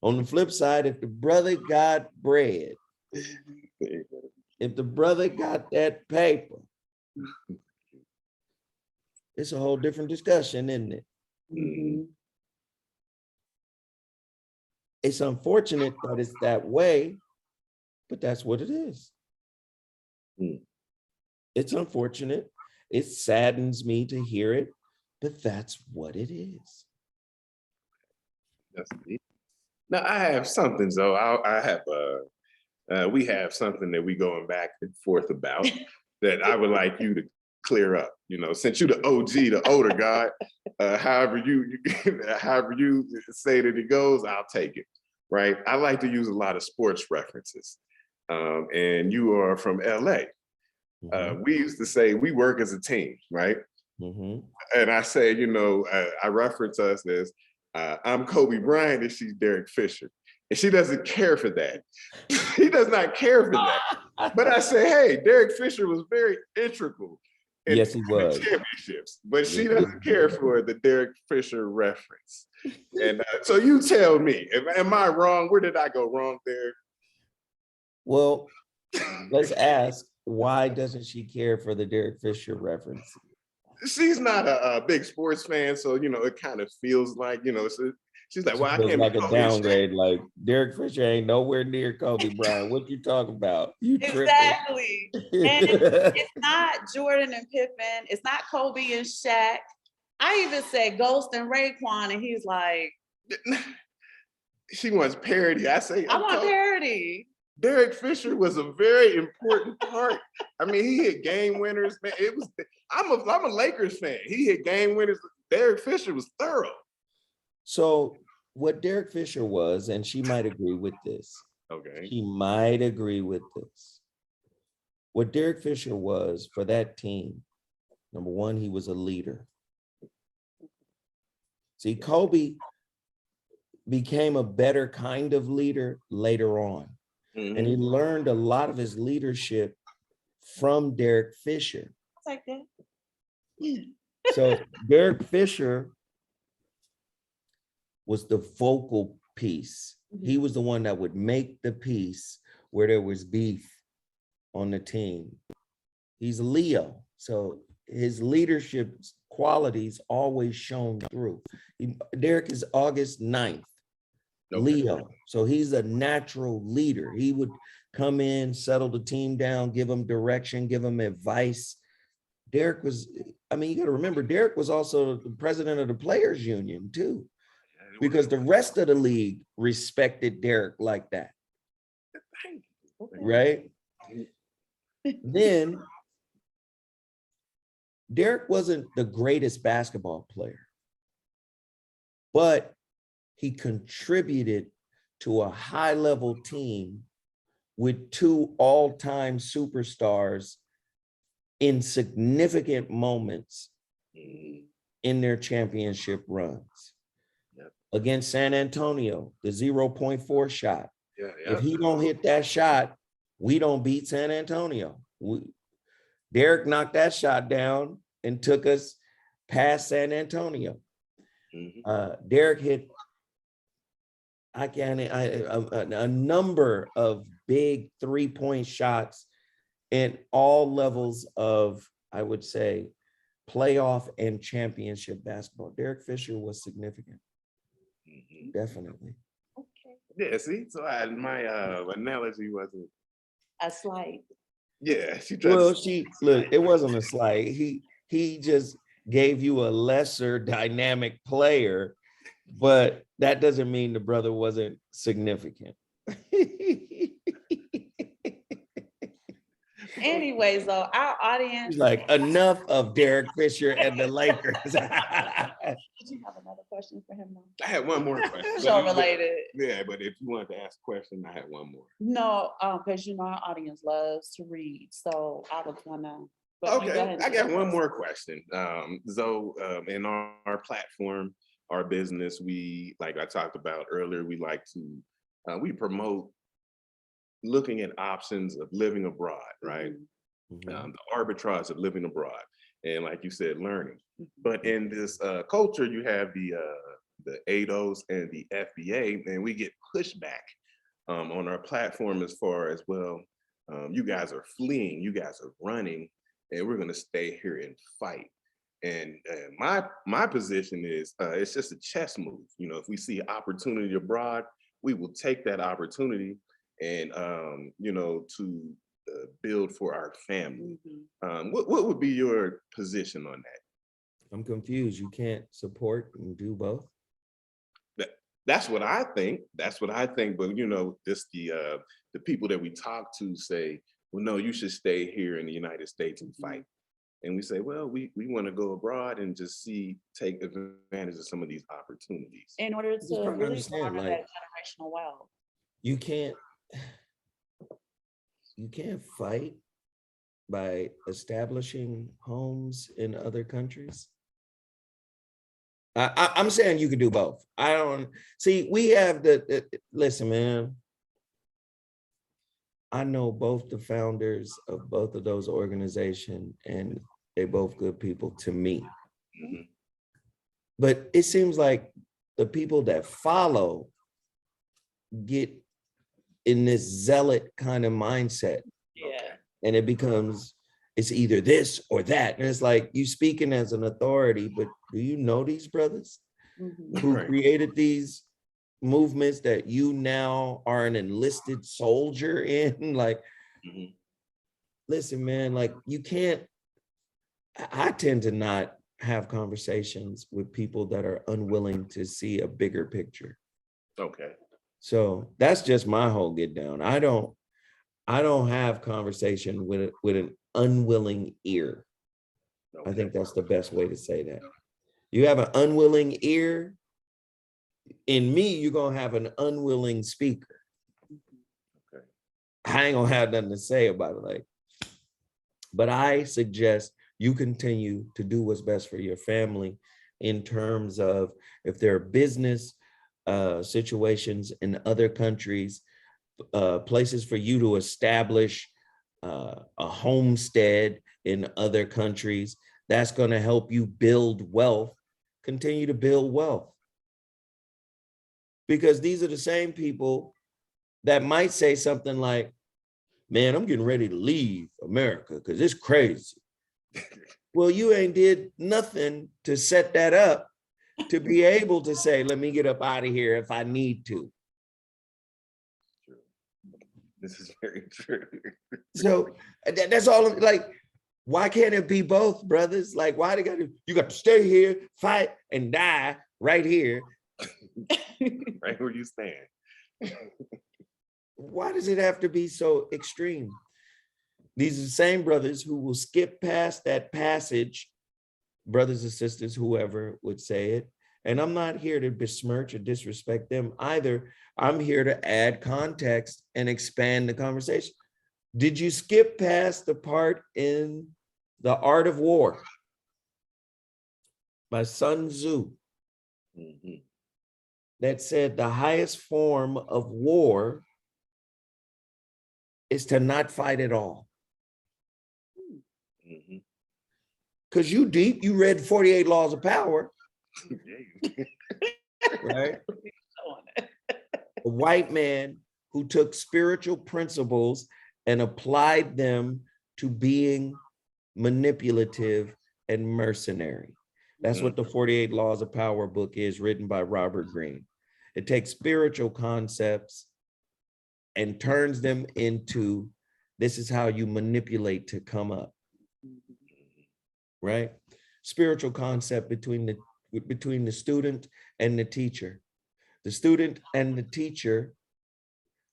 On the flip side, if the brother got bread, if the brother got that paper, it's a whole different discussion, isn't it? Mhm. It's unfortunate that it's that way, but that's what it is. Mm. It's unfortunate. It saddens me to hear it, but that's what it is. That's it. Now I have something, Zoe. I have we have something that we going back and forth about that I would like you to clear up. You know, since you the OG, the older guy, however you however you say that it goes, I'll take it. Right? I like to use a lot of sports references, and you are from LA. We used to say we work as a team, right? Mhm. And I say, you know, I reference us as I'm Kobe Bryant and she's Derek Fisher. And she doesn't care for that. He does not care for that. But I say, hey, Derek Fisher was very integral in Yes, he winning was. championships, but she Yes, doesn't he care was. for the Derek Fisher reference. And so you tell me, am I wrong? Where did I go wrong there? Well, let's ask, why doesn't she care for the Derek Fisher reference? She's not a big sports fan, so you know it kind of feels like, you know, she's like, She well, I feels can't like be a Kobe and Shaq. downgrade, like Derek Fisher ain't nowhere near Kobe Bryant. What you talking about? You tripping? Exactly. And it's not Jordan and Pippen. It's not Kobe and Shaq. I even said Ghost and Raekwon, and he's like, She wants parody. I say, I want parody. Derek Fisher was a very important part. I mean, he hit game winners, man. It was. I'm a Lakers fan. He hit game winners. Derek Fisher was thorough. So what Derek Fisher was, and she might agree with this. Okay. She might agree with this. What Derek Fisher was for that team, number one, he was a leader. See, Kobe became a better kind of leader later on. And he learned a lot of his leadership from Derek Fisher. Like that. So Derek Fisher was the focal piece. He was the one that would make the piece where there was beef on the team. He's a Leo, so his leadership qualities always shone through. Derek is August 9th, Leo, so he's a natural leader. He would come in, settle the team down, give them direction, give them advice. Derek was, I mean, you got to remember, Derek was also the president of the Players Union too, because the rest of the league respected Derek like that, right? Then Derek wasn't the greatest basketball player, but he contributed to a high-level team with two all-time superstars in significant moments in their championship runs. Against San Antonio, the 0.4 shot. If he don't hit that shot, we don't beat San Antonio. Derek knocked that shot down and took us past San Antonio. Derek hit a number of big three-point shots in all levels of, I would say, playoff and championship basketball. Derek Fisher was significant. Definitely. Okay. Yeah, see, so my analogy wasn't A slight. Yeah, she Well, look, it wasn't a slight. He just gave you a lesser dynamic player, but that doesn't mean the brother wasn't significant. Anyways, though, our audience. He's like, enough of Derek Fisher and the Lakers. Did you have another question for him? I had one more question. Show related. Yeah, but if you wanted to ask a question, I had one more. No, because you know our audience loves to read, so I was gonna. Okay, I got one more question. So in our platform, our business, we, like I talked about earlier, we like to we promote looking at options of living abroad, right? The arbitrage of living abroad. and like you said, learning. But in this culture, you have the ADOS and the FBA, and we get pushback on our platform as far as, well, you guys are fleeing, you guys are running, and we're going to stay here and fight. And my position is, it's just a chess move. You know, if we see opportunity abroad, we will take that opportunity and you know, to build for our family. What would be your position on that? I'm confused. You can't support and do both? That's what I think. That's what I think. But you know, just the people that we talk to say, well, no, you should stay here in the United States and fight. And we say, well, we want to go abroad and just take advantage of some of these opportunities. In order Just to trying to really understand, garner like, that generational wealth. you can't fight by establishing homes in other countries. I'm saying you could do both. I don't see, we have listen, man. I know both the founders of both of those organizations, and they're both good people to me. But it seems like the people that follow get in this zealot kind of mindset. Yeah. And it becomes, it's either this or that. And it's like, you speaking as an authority, but do you know these brothers who Right. created these movements that you now are an enlisted soldier in? Like, listen, man, like, you can't, I tend to not have conversations with people that are unwilling to see a bigger picture. Okay. So that's just my whole get down. I don't have conversation with an unwilling ear. Okay. I think that's the best way to say that. You have an unwilling ear. In me, you're gonna have an unwilling speaker. Okay. I ain't gonna have nothing to say about it. Like, but I suggest you continue to do what's best for your family in terms of, if there are business situations in other countries, places for you to establish a homestead in other countries, that's going to help you build wealth. Continue to build wealth. Because these are the same people that might say something like, man, I'm getting ready to leave America because it's crazy. Well, you ain't did nothing to set that up to be able to say, let me get up out of here if I need to. This is very true. So that's all. Like, why can't it be both, brothers? Like, why you got to stay here, fight and die right here? Right where you stand. Why does it have to be so extreme? These are the same brothers who will skip past that passage, brothers and sisters, whoever would say it. And I'm not here to besmirch or disrespect them either. I'm here to add context and expand the conversation. Did you skip past the part in The Art of War by Sun Tzu that said the highest form of war is to not fight at all? Because you deep, you read 48 Laws of Power. Right? A white man who took spiritual principles and applied them to being manipulative and mercenary. That's what the 48 Laws of Power book is, written by Robert Greene. It takes spiritual concepts and turns them into, this is how you manipulate to come up. Right? Spiritual concept between the student and the teacher. The student and the teacher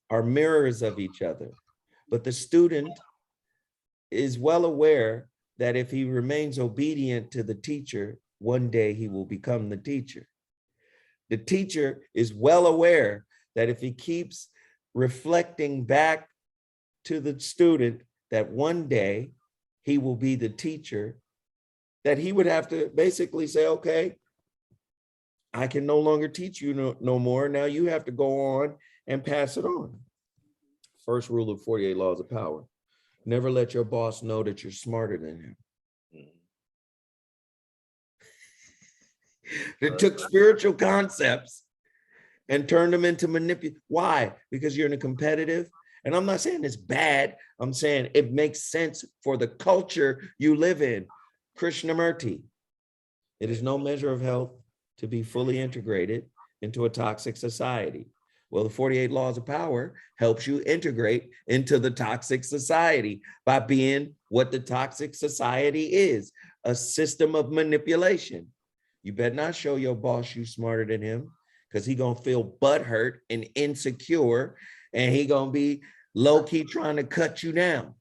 are mirrors of each other, but the student is well aware that if he remains obedient to the teacher, one day he will become the teacher. The teacher is well aware that if he keeps reflecting back to the student that one day he will be the teacher, that he would have to basically say, okay, I can no longer teach you no more. Now you have to go on and pass it on. First rule of 48 Laws of Power. Never let your boss know that you're smarter than him. It took spiritual concepts and turned them into manipulation. Why? Because you're in a competitive, and I'm not saying it's bad. I'm saying it makes sense for the culture you live in. Krishnamurti, it is no measure of health to be fully integrated into a toxic society. Well, the 48 laws of power helps you integrate into the toxic society by being what the toxic society is, a system of manipulation. You better not show your boss you smarter than him, because he gonna feel butthurt and insecure, and he gonna be low-key trying to cut you down.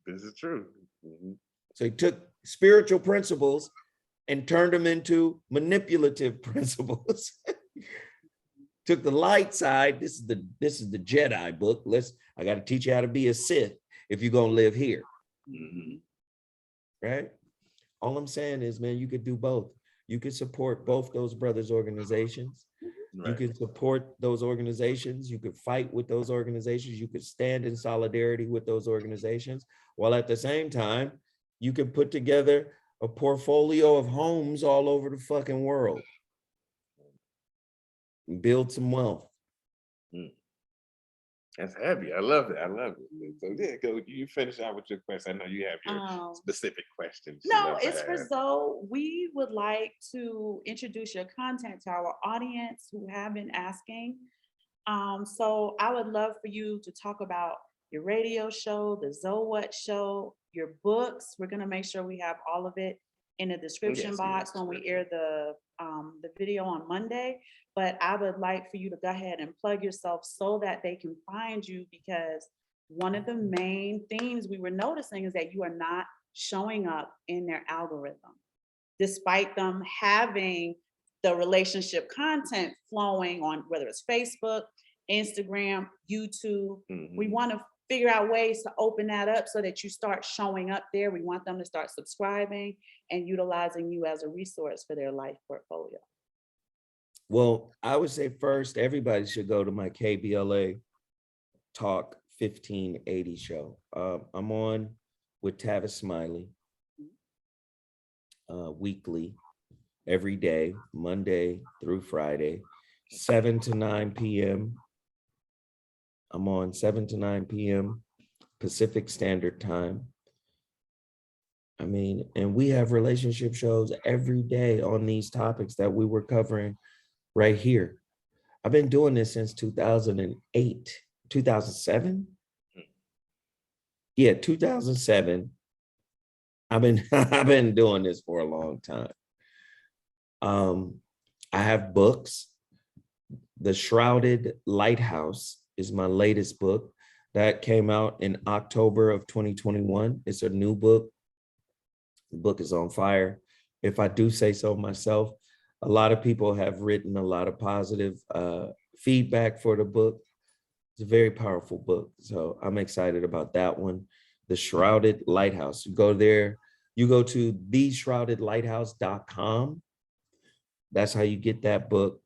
This is true. So he took spiritual principles and turned them into manipulative principles. Took the light side. This is the Jedi book. I got to teach you how to be a Sith if you're gonna live here. Right? All I'm saying is, man, you could do both. You could support both those brothers' organizations. Right. You could support those organizations. You could fight with those organizations. You could stand in solidarity with those organizations, while at the same time, you could put together a portfolio of homes all over the fucking world. Build some wealth. That's heavy. I love it. I love it. So yeah, go. You finish out with your question. I know you have your specific questions. No, it's for Zoe. We would like to introduce your content to our audience who have been asking. So I would love for you to talk about your radio show, the Zoe What Show, your books. We're gonna make sure we have all of it in the description box when we air the video on Monday. But I would like for you to go ahead and plug yourself so that they can find you, because one of the main themes we were noticing is that you are not showing up in their algorithm, despite them having the relationship content flowing on whether it's Facebook, Instagram, YouTube. We want to figure out ways to open that up so that you start showing up there. We want them to start subscribing and utilizing you as a resource for their life portfolio. Well, I would say first, everybody should go to my KBLA Talk 1580 show. I'm on with Tavis Smiley weekly, every day, Monday through Friday, 7 to 9 p.m. I'm on 7 to 9 p.m. Pacific Standard Time. I mean, and we have relationship shows every day on these topics that we were covering right here. I've been doing this since 2008, 2007. Yeah, 2007. I've been doing this for a long time. I have books. The Shrouded Lighthouse is my latest book that came out in October of 2021. It's a new book. The book is on fire, if I do say so myself. A lot of people have written a lot of positive feedback for the book. It's a very powerful book. So I'm excited about that one. The Shrouded Lighthouse. You go there, you go to theshroudedlighthouse.com. That's how you get that book.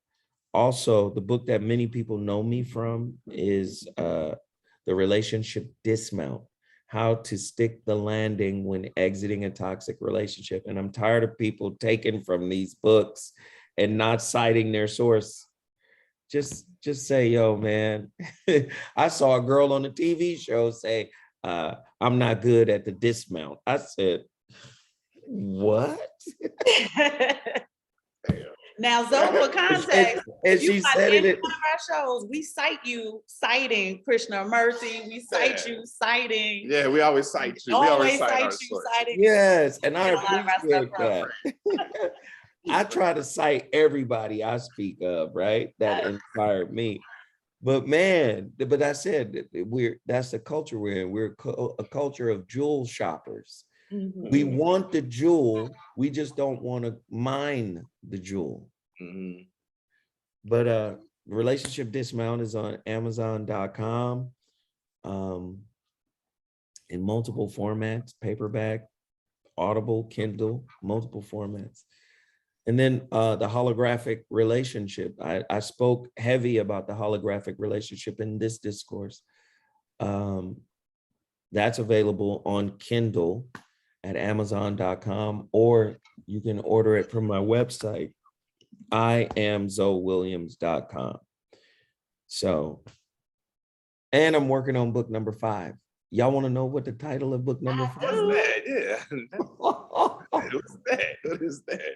Also, the book that many people know me from is The Relationship Dismount, How to Stick the Landing When Exiting a Toxic Relationship. And I'm tired of people taking from these books and not citing their source. Just say, yo, man, I saw a girl on the TV show say, I'm not good at the dismount. I said, what? Now, Zoe, for context, and she said it in one of our shows, we cite you citing Krishnamurti, we cite you citing. Yeah, we always cite you. We always cite you citing. Yes, and I appreciate that. I try to cite everybody I speak of, right? That inspired me. But man, but I said that's the culture we're in. We're a culture of jewel shoppers. Mm-hmm. We want the jewel, we just don't want to mine the jewel. Mm-hmm. But Relationship Dismount is on Amazon.com in multiple formats, paperback, Audible, Kindle, multiple formats. And then the holographic relationship. I spoke heavy about the holographic relationship in this discourse. That's available on Kindle at Amazon.com, or you can order it from my website, IamZoeWilliams.com. So, and I'm working on book number 5. Y'all want to know what the title of book number 5 is? What's that? Yeah. What's that? What is that?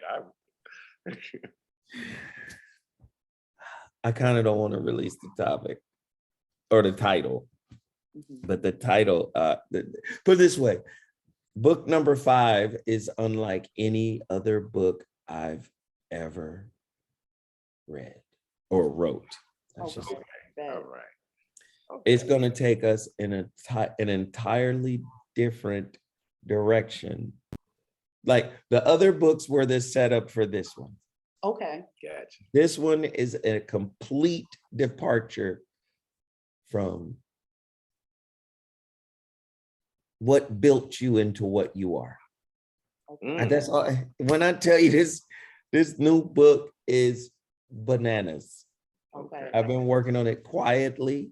I kind of don't want to release the topic or the title, but the title, put it this way, book number 5 is unlike any other book I've ever read or wrote. Let's just say. All right. Okay. It's going to take us in an entirely different direction. Like the other books were the setup for this one. Okay. Gotcha. This one is a complete departure from what built you into what you are. And that's all. When I tell you this new book is bananas. Okay. I've been working on it quietly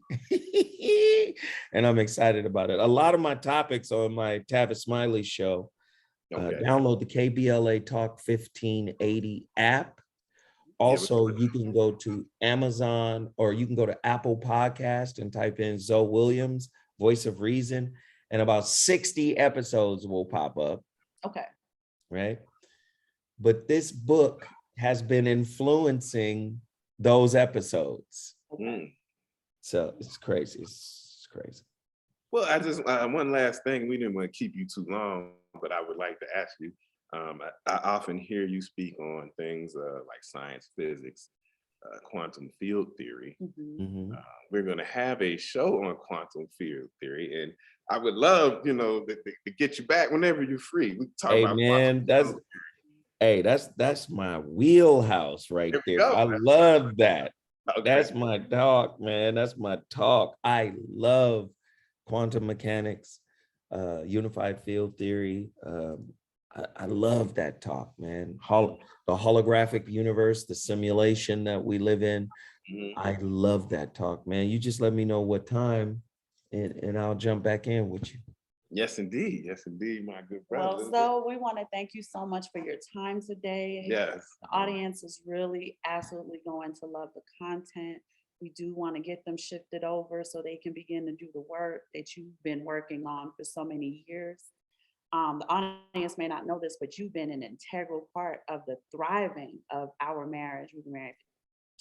and I'm excited about it. A lot of my topics are on my Tavis Smiley show. Okay. Download the KBLA Talk 1580 app. Also, you can go to Amazon or you can go to Apple Podcast and type in Zoe Williams, Voice of Reason, and about 60 episodes will pop up. Okay. Right? But this book has been influencing those episodes. So it's crazy. It's crazy. Well, I just one last thing. We didn't want to keep you too long, but I would like to ask you. I often hear you speak on things like science, physics, quantum field theory. We're going to have a show on quantum field theory, and I would love, to get you back whenever you're free. We talk about man, that's my wheelhouse right there. I That's love that. Okay. That's my talk, man. That's my talk. I love quantum mechanics, unified field theory. I love that talk, man. The holographic universe, the simulation that we live in. I love that talk, man. You just let me know what time and I'll jump back in with you. Yes, indeed. Yes, indeed, my good brother. Well, so we want to thank you so much for your time today. Yes. The audience is really absolutely going to love the content. We do want to get them shifted over so they can begin to do the work that you've been working on for so many years. The audience may not know this, but you've been an integral part of the thriving of our marriage. We've been married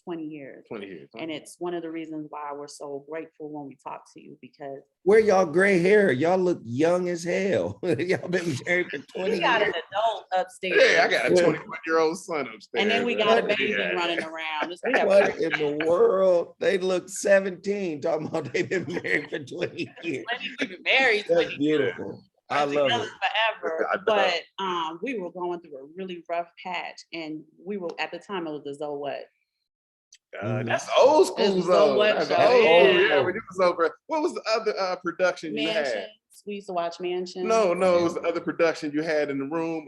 20 years. 20 years. And it's one of the reasons why we're so grateful when we talk to you, because where y'all gray hair? Y'all look young as hell. Y'all been married for 20 we got years. an adult upstairs. Yeah, I got a 21-year-old son upstairs. And then we got a What? baby running around. What in the world? They look 17 talking about they've been married for 20 years. We've been married That's 20 beautiful. I love it. forever. But we were going through a really rough patch, and we were at the time it was the Zoe what? That's old school though. That's That's old. old. Yeah. Yeah, when it was over. What was the other production you had? Mansions. We used to watch Mansions. No, it was the other production you had in the room.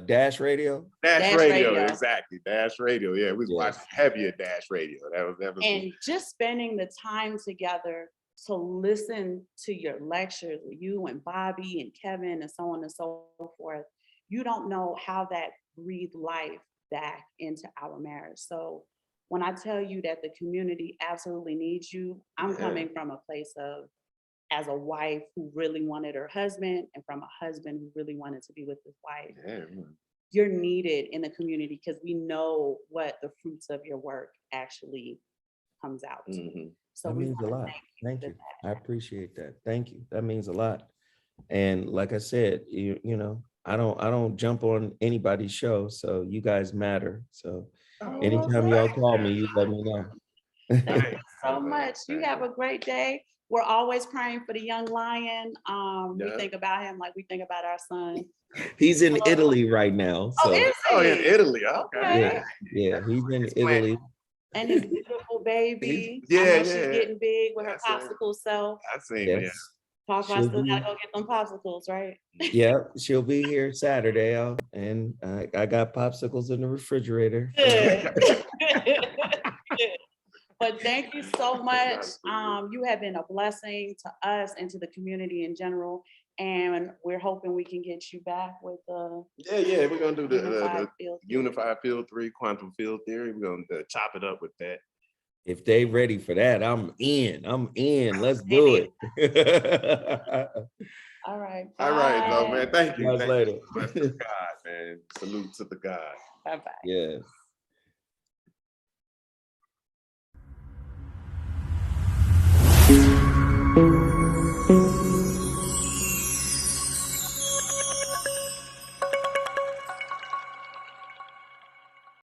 Dash Radio. Dash Radio, exactly. Dash Radio. Yeah, we was watching heavier Dash Radio. That was and just spending the time together to listen to your lectures with you and Bobby and Kevin and so on and so forth. You don't know how that breathed life back into our marriage. So when I tell you that the community absolutely needs you, I'm coming from a place of, as a wife who really wanted her husband, and from a husband who really wanted to be with his wife. You're needed in the community because we know what the fruits of your work actually comes out to. So that means a lot. Thank you. I appreciate that. Thank you. That means a lot. And like I said, you know, I don't jump on anybody's show, so you guys matter. So anytime y'all call me, you let me know. Thank you so much. You have a great day. We're always praying for the young lion. We think about him like we think about our son. He's in Italy right now. So. Is he? Oh, in Italy. Okay. Yeah, he's in Italy. And his beautiful baby. She's getting big with her popsicle self. I've seen yes. Talk about still gotta go get them popsicles, right? Yeah, she'll be here Saturday, and I got popsicles in the refrigerator. But thank you so much. You have been a blessing to us and to the community in general. And we're hoping we can get you back with Yeah, we're gonna do the unified field theory. unified field theory, quantum field theory. We're gonna chop it up with that. If they ready for that, I'm in. Let's do it. All right. All right, though, Bye. man. Thank you. Guys Thank you. later. Bless the God, man. Salute to the God. Bye-bye. Yes.